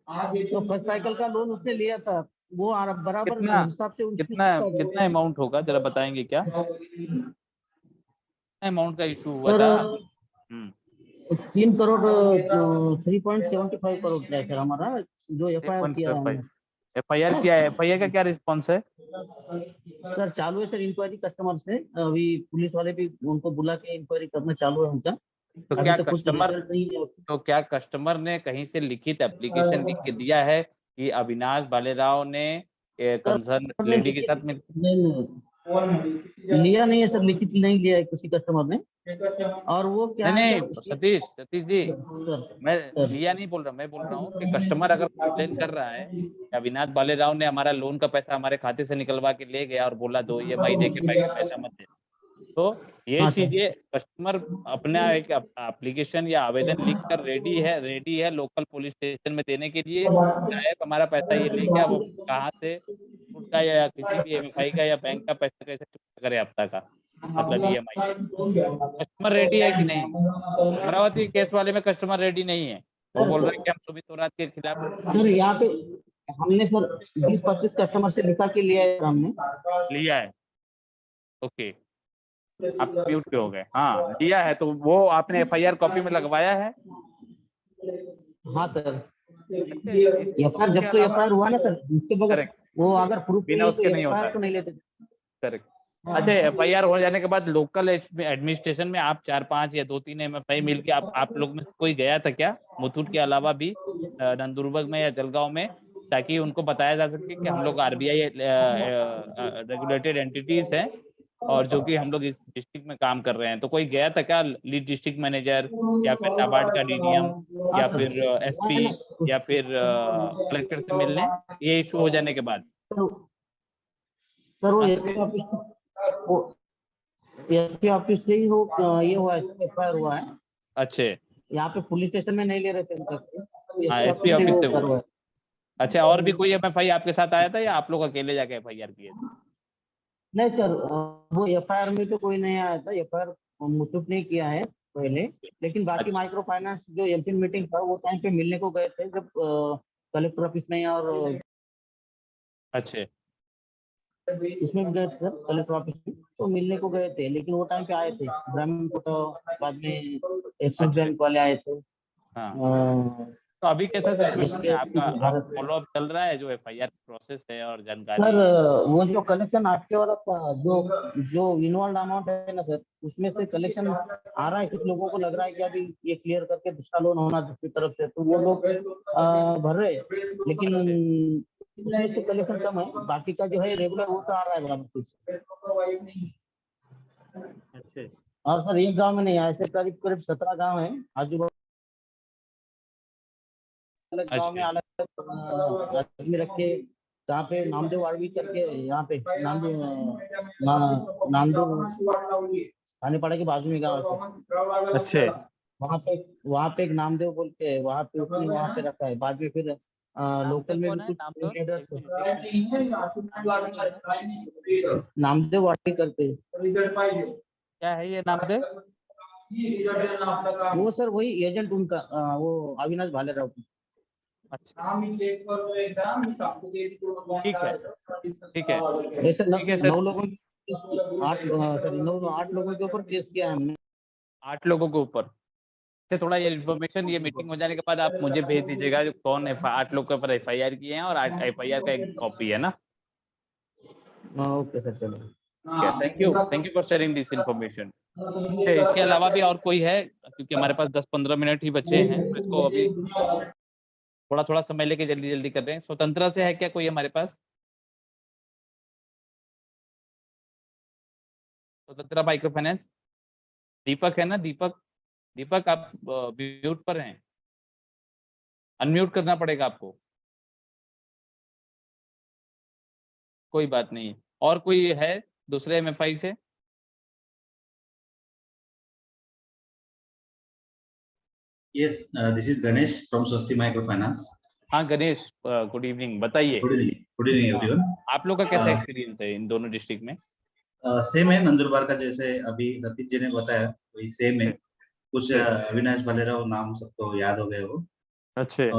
तो फर्स्ट साइकिल का लोन उसने लिया था, वो बराबर कितना हिसाब से कितना अमाउंट होगा, जरा बताएंगे क्या? अमाउंट का इशू हुआ सर था? 3 करोड़ 3.75 करोड़ है सर हमारा, जो एफआईआर किया है हमने। एफआईआर क्या है? एफआईआर का क्या रिस्पॉन्स है? सर चालू है सर इंक्वायरी कस्टमर से, अभी पुलिस वाले भी उनको बुला के इंक्वायरी करना चालू है उनका। तो अभी क्या तक कुछ कस्टमर रिजल्ट नहीं है। तो क्या कस्टमर ने कहीं से लिखित एप्लीकेशन लिख के दिया है कि अविनाश बालेराव ने कंसर्न लेडी के साथ में? नहीं लिया नहीं है सर, लिखित नहीं लिया है किसी कस्टमर ने। और वो क्या है नहीं सर, सतीश जी, मैं लिया नहीं बोल रहा, मैं बोल रहा हूँ कि कस्टमर अगर कंप्लेन कर रहा है कि अविनाश बालेराव ने हमारा लोन का पैसा हमारे खाते से निकलवा के ले गया और बोला 2 EMI दे के पैसा मत दे, तो ये हाँ सर। चीजें कस्टमर अपना एक एप्लीकेशन या आवेदन लिख कर रेडी है लोकल पुलिस स्टेशन में देने के लिए, चाहे हमारा पैसा ये ले गया, वो कहाँ से का या किसी भी एमएफआई का या बैंक का पैसा कैसे चुकता करे हफ्ता का, मतलब EMI। कस्टमर रेडी है कि नहीं? अमरावती केस वाले में कस्टमर रेडी नहीं है, वो बोल रहे हैं कि हम सुमित थोराट के खिलाफ। सर यहाँ पे हमने सर 20-25 कस्टमर से लिखा के लिया है हमने। लिया है, ओके। आप म्यूट पे हो गए। हाँ लिया है, तो वो आपने एफआईआर कॉपी में लगवाया है? हाँ सर, एफआईआर जब तो एफआईआर हुआ ना सर, उसके बगैर वो अगर प्रूफ बिना नहीं उसके तो नहीं होता एफआईआर है। तो नहीं लेते। करेक्ट। अच्छा, एफआईआर हो जाने के बाद लोकल एडमिनिस्ट्रेशन में आप 4-5 या 2-3 एमएफआई मिलके आप लोग में से कोई गया था क्या, मुथूट के अलावा भी नंदुरबार में या जलगांव में, ताकि उनको बताया जा सके कि हम लोग आरबीआई रेगुलेटेड एंटिटीज हैं और जो कि हम लोग इस डिस्ट्रिक्ट में काम कर रहे हैं? तो कोई गया था क्या, लीड डिस्ट्रिक्ट मैनेजर या फिर नाबार्ड का डीडीएम या फिर एसपी या फिर कलेक्टर से मिलने, ये इशू हो जाने के बाद? सर वो एसपी ऑफिस से ही हो ये हुआ है, एफआईआर हुआ है। अच्छे, यहाँ पे पुलिस स्टेशन में नहीं ले रहे थे। हाँ एसपी ऑफिस से हुआ। अच्छा, और भी कोई एमएफआई आपके साथ आया था या आप लोग अकेले जाके एफआईआर किए थे? नहीं सर, वो एफआईआर में तो कोई नहीं आया था, एफआईआर मुस्तुब नहीं किया है पहले, लेकिन बाकी अच्छा। माइक्रो फाइनेंस जो एमपी मीटिंग था वो टाइम पे मिलने को गए थे जब कलेक्टर ऑफिस में और अच्छे। इसमें भी गए थे सर, कलेक्टर ऑफिस में तो मिलने को गए थे, लेकिन वो टाइम पे आए थे ग्रामीण को, तो बाद में एक्सिस अच्छा। बैंक वाले आए थे। हाँ, अ, तो अभी कैसा सिचुएशन है इसके आपका? भारत फॉलो अप चल रहा है जो एफआईआर प्रोसेस है और सर, जानकारी? वो जो कलेक्शन आपके वाला था, जो जो इन्वॉल्व अमाउंट है ना सर, उसमें से कलेक्शन आ रहा है। कुछ लोगों को लग रहा है कि अभी ये क्लियर करके दूसरा लोन होना दूसरी तरफ से, तो वो लोग भर रहे हैं, लेकिन उसमें से कलेक्शन कम है। बाकी का जो है रेगुलर वो तो आ रहा है बराबर कुछ। अच्छे। और सर एक गांव में नहीं है, ऐसे करीब करीब 17 गांव है आजू बाजू, अलग गांव में अच्छे। अलग आदमी रख के, जहाँ पे नामदेव वाड़वी करके, यहाँ पे नामदेव थानेपाड़ा के बाजू में गाँव है। अच्छे। वहाँ पे एक नामदेव बोल के, वहाँ पे उसने वहाँ पे रखा है। बाद में फिर लोकल में भी कुछ लीडर्स नामदेव वाड़वी करके। क्या है ये नामदेव? वो सर वही एजेंट उनका, वो अविनाश भालेराव की। अच्छा, ठीक है, ठीक है, ऐसे ठीक है सर। 9 लोगों, 8 लोगों के ऊपर केस किया है हमने। 8 लोगों के ऊपर से थोड़ा ये इन्फॉर्मेशन, ये मीटिंग हो जाने के बाद आप मुझे भेज दीजिएगा जो कौन 8 लोग के ऊपर एफआईआर किए हैं और एफआईआर का एक कॉपी है ना। ओके सर, चलो। Thank you for sharing this information. इसके अलावा भी और कोई है? क्योंकि हमारे पास 10-15 मिनट ही बचे हैं, तो इसको अभी थोड़ा थोड़ा समय लेके जल्दी जल्दी कर रहे हैं। स्वतंत्र से है क्या कोई हमारे पास? स्वतंत्र माइक्रो फाइनेंस, दीपक है ना? दीपक आप म्यूट पर हैं, अनम्यूट करना पड़ेगा आपको। कोई बात नहीं। और कोई है दूसरे एमएफआई से? Yes, this is Ganesh from Swasti Microfinance. हाँ गणेश, गुड इवनिंग, बताइए। Good evening everyone. आप लोग का कैसा एक्सपीरियंस है इन दोनों डिस्ट्रिक्ट में? सेम है नंदुरबार का, जैसे अभी सतीश जी ने बताया वही सेम है। कुछ अविनाश भालेराव नाम सबको याद हो गए वो। अच्छे।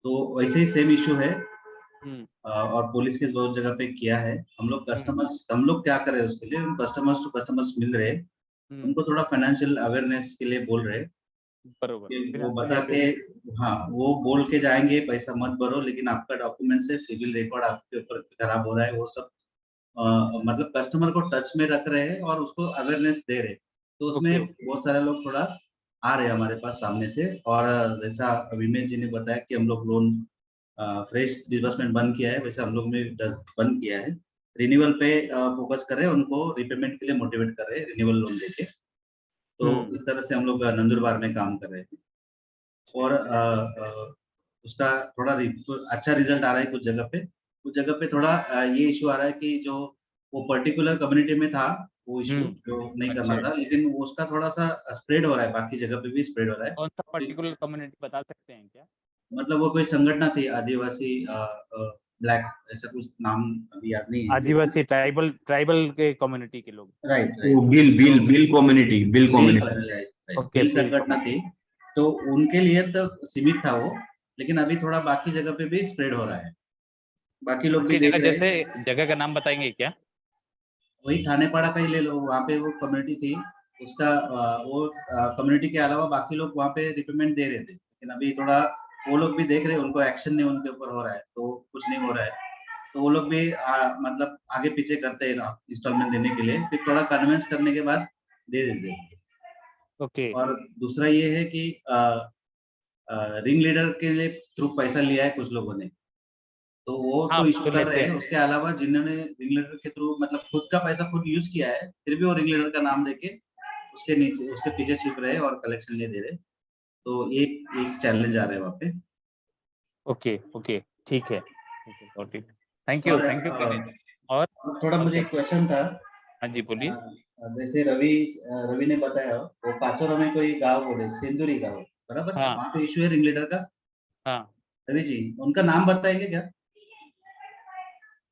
तो वैसे ही सेम इशू है। और पुलिस केस बहुत जगह पे किया है। हम लोग क्या कर रहे हैं उसके लिए, कस्टमर्स टू कस्टमर्स मिल रहे, उनको थोड़ा फाइनेंशियल अवेयरनेस के लिए बोल रहे, वो बता के, हाँ वो बोल के जाएंगे पैसा मत भरो, लेकिन आपका डॉक्यूमेंट से सिविल रिकॉर्ड आपके ऊपर खराब हो रहा है, वो सब मतलब कस्टमर को टच में रख रहे हैं और उसको अवेयरनेस दे रहे। तो उसमें बहुत सारे लोग थोड़ा आ रहे हैं हमारे पास सामने से। और जैसा विमेश जी ने बताया कि हम लोग लोन फ्रेश डिसबर्समेंट बंद किया है, वैसे हम लोग ने बंद किया है। रिन्यूअल पे फोकस कर रहे हैं, उनको रिपेमेंट के लिए मोटिवेट कर रहे हैं रिन्यूअल लोन देके। तो इस तरह से हम लोग नंदुरबार में काम कर रहे हैं और उसका थोड़ा अच्छा रिजल्ट आ रहा है। कुछ जगह पे थोड़ा ये इशू आ रहा है कि जो वो पर्टिकुलर कम्युनिटी में था वो इशू जो नहीं करना था, लेकिन उसका थोड़ा सा स्प्रेड हो रहा है, बाकी जगह पे भी स्प्रेड हो रहा है। कौन सा पर्टिकुलर कम्युनिटी बता सकते हैं क्या? मतलब वो कोई संगठन थी आदिवासी ब्लैक, ऐसा कुछ नाम अभी याद नहीं है। आदिवासी ट्राइबल के कम्युनिटी के लोग। राइट, बिल कम्युनिटी बिल संगठन थी, तो उनके लिए तो सीमित था वो, लेकिन अभी थोड़ा बाकी जगह पे भी स्प्रेड हो रहा है। बाकी लोग भी देख रहे हैं। जैसे जगह का नाम बताएंगे क्या? वही थानेपाड़ा का ही ले लो, वहाँ पे वो कम्युनिटी थी, उसका वो कम्युनिटी के अलावा बाकी लोग वहाँ पे रिपेमेंट दे रहे थे, लेकिन अभी थोड़ा वो लोग भी देख रहे हैं, उनको एक्शन नहीं उनके ऊपर हो रहा है, तो कुछ नहीं हो रहा है, तो वो लोग भी मतलब आगे पीछे करते हैं इंस्टॉलमेंट देने के लिए, फिर थोड़ा कन्विंस करने के बाद दे देते हैं। ओके। और दूसरा ये है कि रिंग लीडर के लिए थ्रू पैसा लिया है कुछ लोगों ने, तो वो तो इशू कर रहे हैं। उसके अलावा जिन्होंने रिंग लीडर के थ्रू मतलब खुद का पैसा खुद यूज किया है, फिर भी वो रिंग लीडर का नाम देके उसके नीचे उसके पीछे छिप रहे और कलेक्शन नहीं दे रहे, तो एक चैलेंज आ रहा है वहाँ पे। ओके, ठीक है, थैंक यू। और थोड़ा मुझे एक क्वेश्चन था। हाँ जी बोलिए। जैसे रवि ने बताया वो पाचोरा में कोई गाँव बोले, सिंदूरी गाँव, बराबर? हाँ। वहाँ पे इशू है रिंग लीडर का। हाँ। रवि जी, उनका नाम बताएंगे क्या?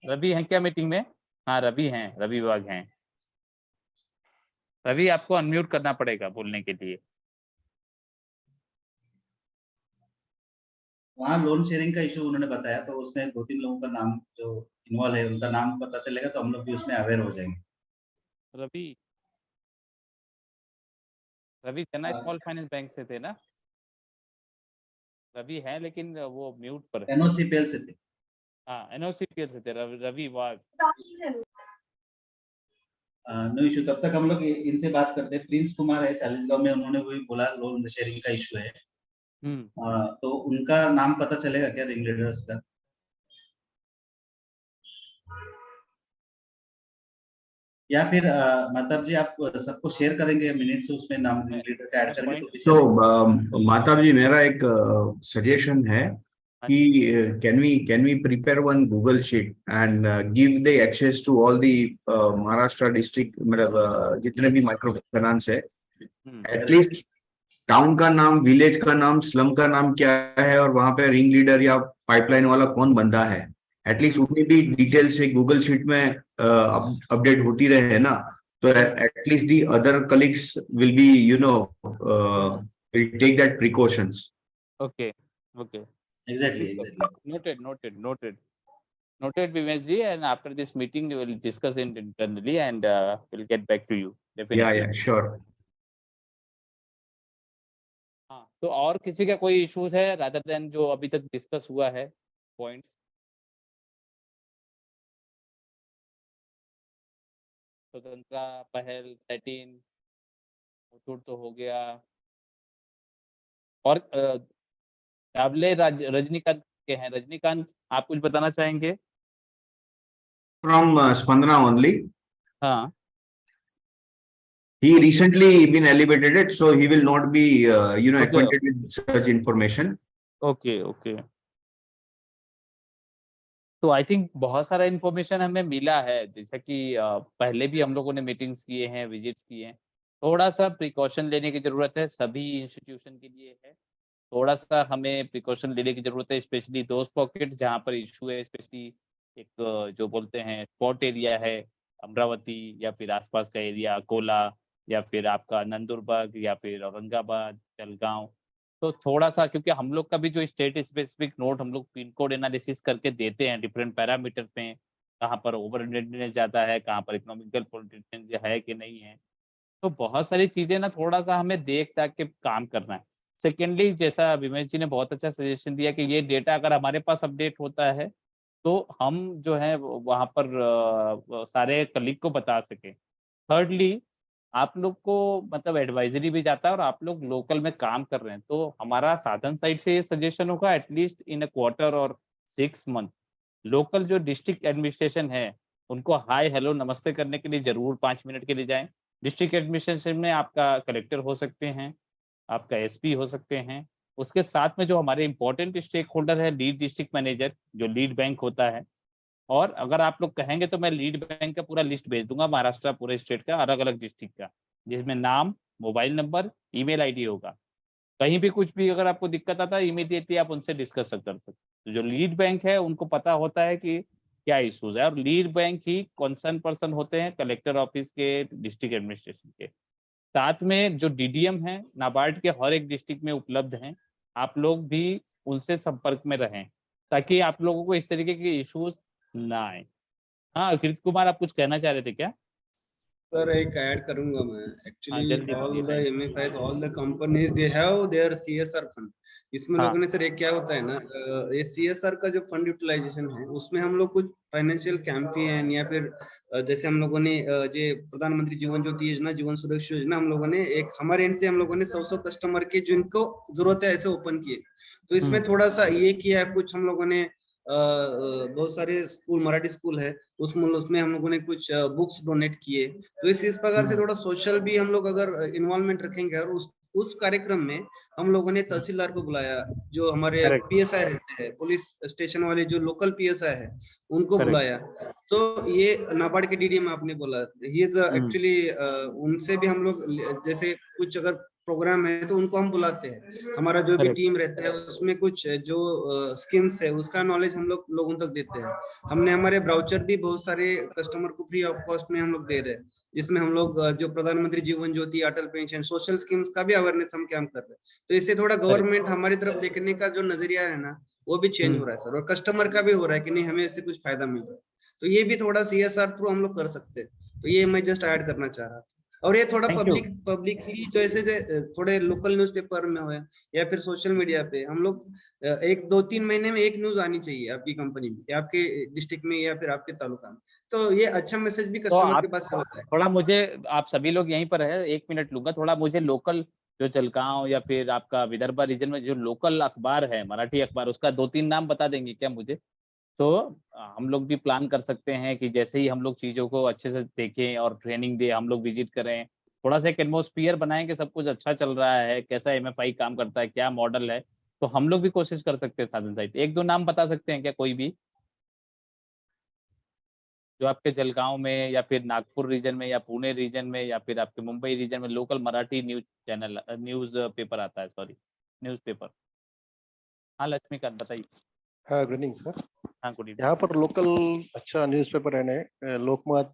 रवि है क्या मीटिंग में? हाँ रवि हैं, रवि वाघ हैं। रवि आपको अनम्यूट करना पड़ेगा बोलने के लिए। वहाँ लोन शेयरिंग का इशू उन्होंने बताया, तो उसमें 2-3 लोगों का नाम जो इन्वॉल्व है उनका नाम पता चलेगा तो हम लोग भी उसमें अवेयर हो जाएंगे। Ravi Chennai small finance bank से थे ना? रवि है लेकिन वो म्यूट पर है। NOCPL से थे। हाँ NOCPL से थे रवि वाघ। नो इशू, तब तक हम लोग इनसे बात करते हैं। प्रिंस कुमार है 40 गांव में, उन्होंने वही बोला लोन शेयरिंग का इशू है। तो उनका नाम पता चलेगा क्या रिंग लीडर्स का? या फिर माताब जी आप सबको शेयर करेंगे मिनट से, उसमें नाम रिंग लीडर का ऐड करेंगे तो पीछे। तो माताब जी मेरा एक सजेशन है कि can we prepare one Google sheet and give the access to all the Maharashtra district, मतलब जितने भी माइक्रो फाइनेंस है, एटलीस्ट टाउन का नाम, विलेज का नाम, स्लम का नाम क्या है और वहां पे रिंग लीडर या पाइपलाइन वाला कौन बंदा है, एटलीस्ट उतनी भी डिटेल से गूगल शीट में अपडेट होती रहे ना, तो at least the other colleagues will be will take that precautions. Okay. Exactly. Noted, Vimesh ji, and after this meeting we will discuss it internally and we'll get back to you. Definitely. Yeah, sure. हाँ, तो और किसी का कोई issues है rather than जो अभी तक डिस्कस हुआ है पॉइंट्स? स्वतंत्रा, पहल, सेटिन, मुथूट तो हो गया, और काबले रजनीकांत के हैं। रजनीकांत आप कुछ बताना चाहेंगे? From Spandana only. हाँ, He recently been elevated, so he will not be acquainted with such information. Okay. तो आई थिंक बहुत सारा इन्फॉर्मेशन हमें मिला है, जैसा कि पहले भी हम लोगों ने मीटिंग्स किए हैं, विजिट्स किए हैं। थोड़ा सा प्रिकॉशन लेने की जरूरत है, सभी इंस्टीट्यूशन के लिए है। थोड़ा सा हमें प्रिकॉशन लेने की जरूरत है, स्पेशली दोज पॉकेट जहाँ पर इशू है, स्पेशली एक जो बोलते हैं स्पॉट एरिया है, अमरावती या फिर आसपास का एरिया, अकोला या फिर आपका नंदुरबार या फिर औरंगाबाद, जलगांव। तो थोड़ा सा, क्योंकि हम लोग का भी जो स्टेट स्पेसिफिक नोट हम लोग पिन कोड एनालिसिस करके देते हैं डिफरेंट पैरामीटर पे, कहाँ पर ओवर इंडेंटनेस ज़्यादा है, कहाँ पर इकोनॉमिकल पोलिटिशियन है कि नहीं है। तो बहुत सारी चीजें ना थोड़ा सा हमें देख ताक के काम करना है। सेकेंडली, जैसा विमेश जी ने बहुत अच्छा सजेशन दिया कि ये डेटा अगर हमारे पास अपडेट होता है तो हम जो है वहाँ पर सारे कलीग को बता सके। थर्डली, आप लोग को मतलब एडवाइजरी भी जाता है और आप लोग लोकल में काम कर रहे हैं, तो हमारा साधन साइड से ये सजेशन होगा एटलीस्ट इन अ क्वार्टर और 6 मंथ लोकल जो डिस्ट्रिक्ट एडमिनिस्ट्रेशन है उनको हाय हेलो नमस्ते करने के लिए जरूर 5 मिनट के लिए जाएं। डिस्ट्रिक्ट एडमिनिस्ट्रेशन में आपका कलेक्टर हो सकते हैं, आपका एसपी हो सकते हैं, उसके साथ में जो हमारे इंपॉर्टेंट स्टेक होल्डर है लीड डिस्ट्रिक्ट मैनेजर जो लीड बैंक होता है। और अगर आप लोग कहेंगे तो मैं लीड बैंक का पूरा लिस्ट भेज दूंगा महाराष्ट्र पूरे स्टेट का, अलग अलग डिस्ट्रिक्ट का, जिसमें नाम, मोबाइल नंबर, ईमेल आईडी होगा। कहीं भी कुछ भी अगर आपको दिक्कत आता है इमीडिएटली आप उनसे डिस्कस कर सकते। तो जो लीड बैंक है उनको पता होता है कि क्या इश्यूज है, और लीड बैंक ही कंसर्न पर्सन होते हैं कलेक्टर ऑफिस के, डिस्ट्रिक्ट एडमिनिस्ट्रेशन के। साथ में जो डीडीएम है नाबार्ड के हर एक डिस्ट्रिक्ट में उपलब्ध हैं, आप लोग भी उनसे संपर्क में रहें ताकि आप लोगों को इस तरीके के इश्यूज ना आए। हाँ कृष्ण कुमार, आप कुछ कहना चाह रहे थे क्या? सर एक ऐड करूंगा मैं, एक्चुअली जल्दी ऑल बोलिए, the MFIs, all the companies they have their CSR fund. इसमें हाँ। लोगों ने सर एक क्या होता है ना, ये सीएसआर का जो फंड यूटिलाइजेशन है उसमें हम लोग कुछ फाइनेंशियल कैंपेन या फिर जैसे हम लोगों ने ये प्रधानमंत्री जीवन ज्योति योजना, जीवन सुरक्षा योजना, हम लोगों ने एक हमारे एंड से हम लोगों ने 100 कस्टमर के जिनको जरूरत है ऐसे ओपन किए। तो इसमें थोड़ा सा ये किया, कुछ हम लोगों ने बहुत सारे स्कूल, मराठी स्कूल है उसमें हम लोगों ने कुछ बुक्स डोनेट किए। तो इस प्रकार से थोड़ा सोशल भी हम लोग अगर इन्वॉल्वमेंट रखेंगे, और उस कार्यक्रम में हम लोगों ने तहसीलदार को बुलाया, जो हमारे पीएसआई रहते हैं, पुलिस स्टेशन वाले जो लोकल पीएसआई है उनको बुलाया। तो ये नाबार्ड के डीडीएम आपने बोला, ही इज एक्चुअली, उनसे भी हम लोग जैसे कुछ अगर प्रोग्राम है तो उनको हम बुलाते हैं। हमारा जो भी टीम रहता है उसमें कुछ जो स्कीम्स है उसका नॉलेज हम लोगों तक देते हैं। हमने हमारे ब्राउचर भी बहुत सारे कस्टमर को फ्री ऑफ कॉस्ट में हम लोग दे रहे हैं, जिसमें हम लोग जो प्रधानमंत्री जीवन ज्योति, अटल पेंशन, सोशल स्कीम्स का भी अवेयरनेस हम काम कर रहे हैं। तो इससे थोड़ा गवर्नमेंट हमारी तरफ देखने का जो नजरिया है ना वो भी चेंज हो रहा है सर, और कस्टमर का भी हो रहा है कि नहीं हमें इससे कुछ फायदा मिल रहा है। तो ये भी थोड़ा CSR थ्रू हम लोग कर सकते हैं। तो ये मैं जस्ट ऐड करना चाह रहा था। और ये थोड़ा पब्लिकली जो ऐसे थोड़े लोकल न्यूज़पेपर में हो या फिर सोशल मीडिया पे हम लोग 1-2-3 महीने में एक न्यूज आनी चाहिए आपकी कंपनी में या आपके डिस्ट्रिक्ट में या फिर आपके तालुका में। तो ये अच्छा मैसेज भी तो कस्टमर आप के पास चला जाए। थोड़ा मुझे, आप सभी लोग यहीं पर है, 1 मिनट लूंगा, थोड़ा मुझे लोकल जो जलगांव या फिर आपका विदर्भा रीजन में जो लोकल अखबार है, मराठी अखबार, उसका 2-3 नाम बता देंगे क्या मुझे? तो हम लोग भी प्लान कर सकते हैं कि जैसे ही हम लोग चीजों को अच्छे से देखें और ट्रेनिंग दे, हम लोग विजिट करें, थोड़ा सा एक एटमॉस्फेयर बनाएं कि सब कुछ अच्छा चल रहा है, कैसा MFI काम करता है, क्या मॉडल है, तो हम लोग भी कोशिश कर सकते हैं साधन साइड। 1-2 नाम बता सकते हैं क्या कोई भी, जो आपके जलगांव में या फिर नागपुर रीजन में या पुणे रीजन में या फिर आपके मुंबई रीजन में local Marathi news channel, news paper आता है, सॉरी न्यूज़पेपर। हाँ लक्ष्मीकांत बताइए। हाँ, गुड इवनिंग सर। हाँ गुड इवनिंग। यहाँ पर लोकल अच्छा न्यूज़पेपर है ने, लोकमत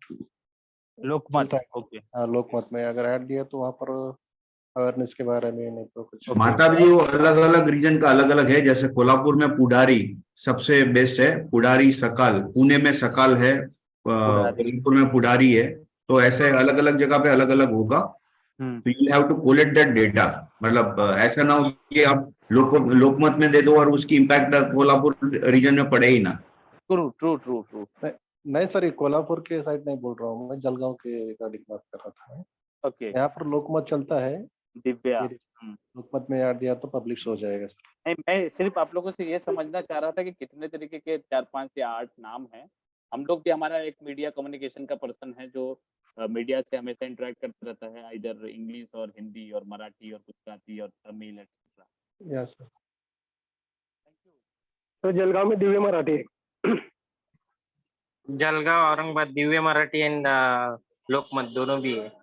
लोकमत, चलता है। ओके। हाँ, लोकमत में अगर ऐड दिया तो वहाँ पर अवेयरनेस के बारे में नहीं तो कुछ। माता जी वो अलग अलग रीजन का अलग अलग है, जैसे कोल्हापुर में पुढारी सबसे बेस्ट है, पुढारी सकाल, पुणे में सकाल है, कोल्हापुर में पुढारी है। तो ऐसे अलग अलग जगह पे अलग अलग होगा। तो you have to collect that data, मतलब ऐसा ना हो कि आप लोकमत में दे दो और उसकी इम्पैक्ट कोल्हापुर रीजन में पड़े ही ना। True true true true. नहीं सर, ये कोल्हापुर के साइड नहीं बोल रहा हूँ मैं, जलगांव के रिगार्डिंग बात कर रहा था। ओके। यहाँ पर लोकमत चलता है, दिव्या। लोकमत में ऐड दिया तो पब्लिश हो जाएगा सर। नहीं, मैं सिर्फ आप लोगों से ये समझना चाह रहा था कि कितने तरीके के 4-5 या 8 नाम हैं। हम लोग भी, हमारा एक मीडिया कम्युनिकेशन का पर्सन है जो मीडिया से हमेशा इंटरेक्ट करता रहता है, इधर इंग्लिश और हिंदी और मराठी और गुजराती और तमिल एक्सेट्रा। Yes sir. तो जलगांव में दिव्य मराठी है। जलगांव औरंगाबाद दिव्य मराठी एंड लोकमत दोनों भी है।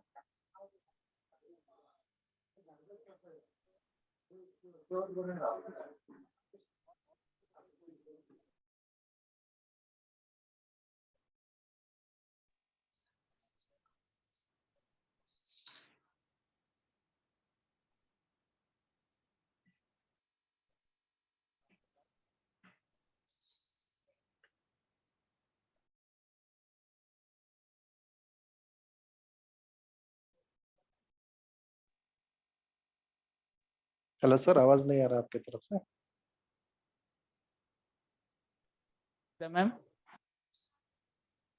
हेलो सर, आवाज नहीं आ रहा आपकी तरफ से। मैम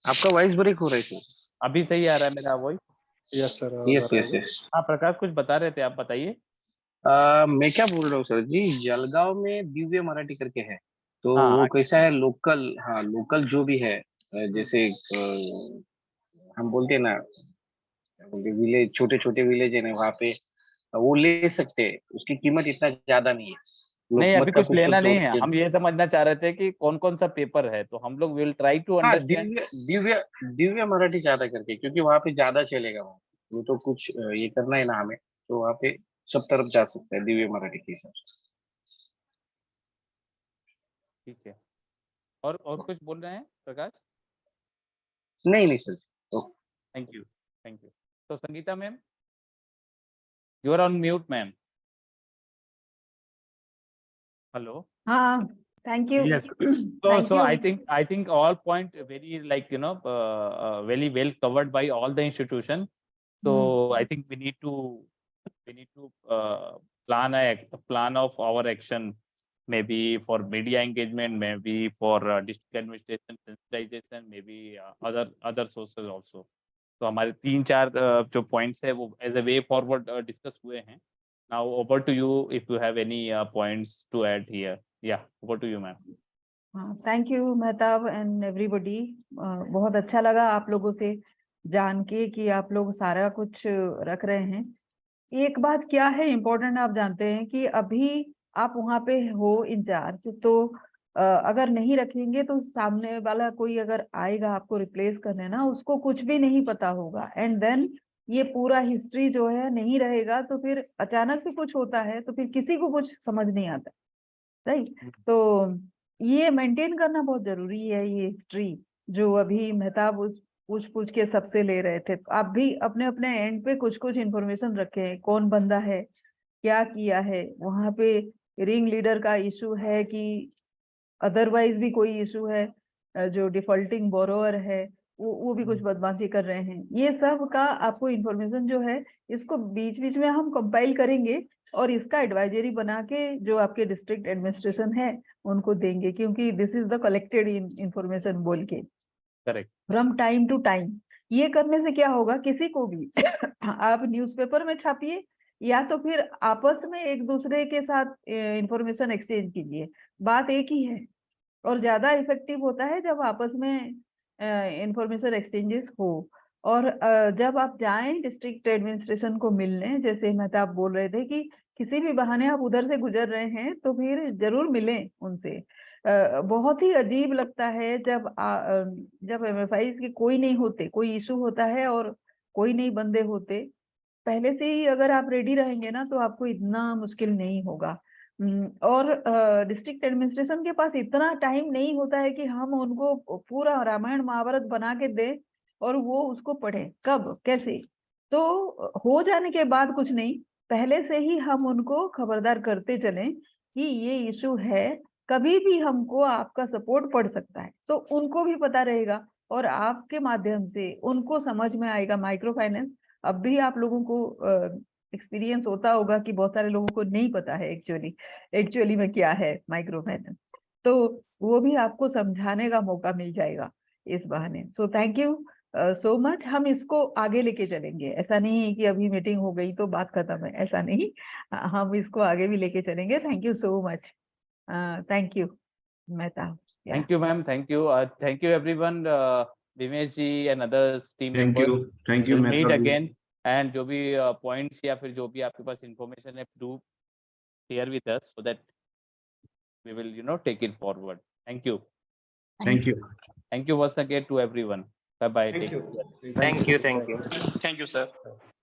आपका वॉइस ब्रेक हो रही थी। अभी सही आ रहा है मेरा voice? Yes sir. Yes yes yes. हाँ प्रकाश कुछ बता रहे थे, आप बताइए। मैं क्या बोल रहा हूँ सर जी, जलगांव में दिव्य मराठी करके है, तो हाँ, वो कैसा है, लोकल, हाँ लोकल जो भी है, जैसे हम बोलते हैं ना, विलेज, छोटे छोटे विलेज है ना, वहाँ पे वो ले सकते हैं, उसकी कीमत इतना ज्यादा नहीं है। नहीं अभी लोकमत का कुछ लेना नहीं है, जोड़ के- हम ये समझना चाह रहे थे कि कौन कौन सा पेपर है, तो हम लोग विल ट्राई टू हाँ अंडरस्टैंड। दिव्य दिव्य दिव्य मराठी ज्यादा करके, क्योंकि वहाँ पे ज्यादा चलेगा, वो तो कुछ ये करना है ना हमें, तो वहाँ पे सब तरफ जा सकता है दिव्य मराठी के हिसाब से। ठीक है, और कुछ बोल रहे हैं प्रकाश? नहीं नहीं sir. Thank you, thank you. तो Sangeeta ma'am, you are on mute ma'am. Hello. हाँ, thank you. Yes. Thank So you. I think all point very like very well covered by all the institution. So I think we need to plan of our action, maybe for media engagement, maybe for district administration sensitization, maybe other sources also. तो हमारे 3-4 जो points है वो as a way forward discuss हुए हैं. Now over to you if you have any points to add here. Yeah, over to you ma'am. Thank you Mehtab and everybody. बहुत अच्छा लगा आप लोगों से जान के कि आप लोग सारा कुछ रख रहे हैं। एक बात क्या है इम्पोर्टेंट, आप जानते हैं कि अभी आप वहाँ पे हो इंचार्ज, तो अगर नहीं रखेंगे तो सामने वाला कोई अगर आएगा आपको रिप्लेस करने ना, उसको कुछ भी नहीं पता होगा, एंड देन ये पूरा हिस्ट्री जो है नहीं रहेगा तो फिर अचानक से कुछ होता है तो फिर किसी को कुछ समझ नहीं आता, राइट। तो ये मेंटेन करना बहुत जरूरी है, ये हिस्ट्री जो अभी मेहताब पूछ के सबसे ले रहे थे। तो आप भी अपने अपने एंड पे कुछ कुछ इन्फॉर्मेशन रखें, कौन बंदा है, क्या किया है, वहां पे रिंग लीडर का इशू है कि अदरवाइज भी कोई इशू है, जो डिफॉल्टिंग बोरोअर है वो भी कुछ बदमाशी कर रहे हैं। ये सब का आपको इन्फॉर्मेशन जो है इसको बीच बीच में हम कंपाइल करेंगे और इसका एडवाइजरी बना के जो आपके डिस्ट्रिक्ट एडमिनिस्ट्रेशन है उनको देंगे, क्योंकि this is the collected information बोल के correct from time to time. ये करने से क्या होगा, किसी को भी आप न्यूज़पेपर में छापिए या तो फिर आपस में एक दूसरे के साथ इंफॉर्मेशन एक्सचेंज कीजिए, बात एक ही है। और ज्यादा इफेक्टिव होता है जब आपस में इंफॉर्मेशन एक्सचेंजेस हो। और जब आप जाएं डिस्ट्रिक्ट एडमिनिस्ट्रेशन को मिलने, जैसे मेहताब बोल रहे थे कि किसी भी बहाने आप उधर से गुजर रहे हैं तो फिर जरूर मिलें उनसे। बहुत ही अजीब लगता है जब MFIs के कोई नहीं होते, कोई इशू होता है और कोई नहीं बंदे होते। पहले से ही अगर आप रेडी रहेंगे ना तो आपको इतना मुश्किल नहीं होगा। और डिस्ट्रिक्ट एडमिनिस्ट्रेशन के पास इतना टाइम नहीं होता है कि हम उनको पूरा रामायण महाभारत बना के दें और वो उसको पढ़े कब कैसे। तो हो जाने के बाद कुछ नहीं, पहले से ही हम उनको खबरदार करते चलें कि ये इशू है, कभी भी हमको आपका सपोर्ट पड़ सकता है, तो उनको भी पता रहेगा और आपके माध्यम से उनको समझ में आएगा माइक्रो फाइनेंस। अब भी आप लोगों को एक्सपीरियंस होता होगा कि बहुत सारे लोगों को नहीं पता है एक्चुअली में क्या है माइक्रो फाइनेंस, तो वो भी आपको समझाने का मौका मिल जाएगा इस बहाने। सो थैंक यू सो मच। हम इसको आगे लेके चलेंगे, ऐसा नहीं है कि अभी मीटिंग हो गई तो बात खत्म है, ऐसा नहीं, हम इसको आगे भी लेके चलेंगे। Thank you so much. Thank you Mehta. Thank you, ma'am. Thank you. Thank you, everyone. Vimesh ji and others team Thank members. you. Thank you, We'll meet Mehta ji. again. And जो भी points या फिर जो भी आपके पास information है, do share with us so that we will, take it forward. Thank you. Thank you. Thank you once again to everyone. Bye bye. Thank Take you. care. Thank you. Thank you, sir.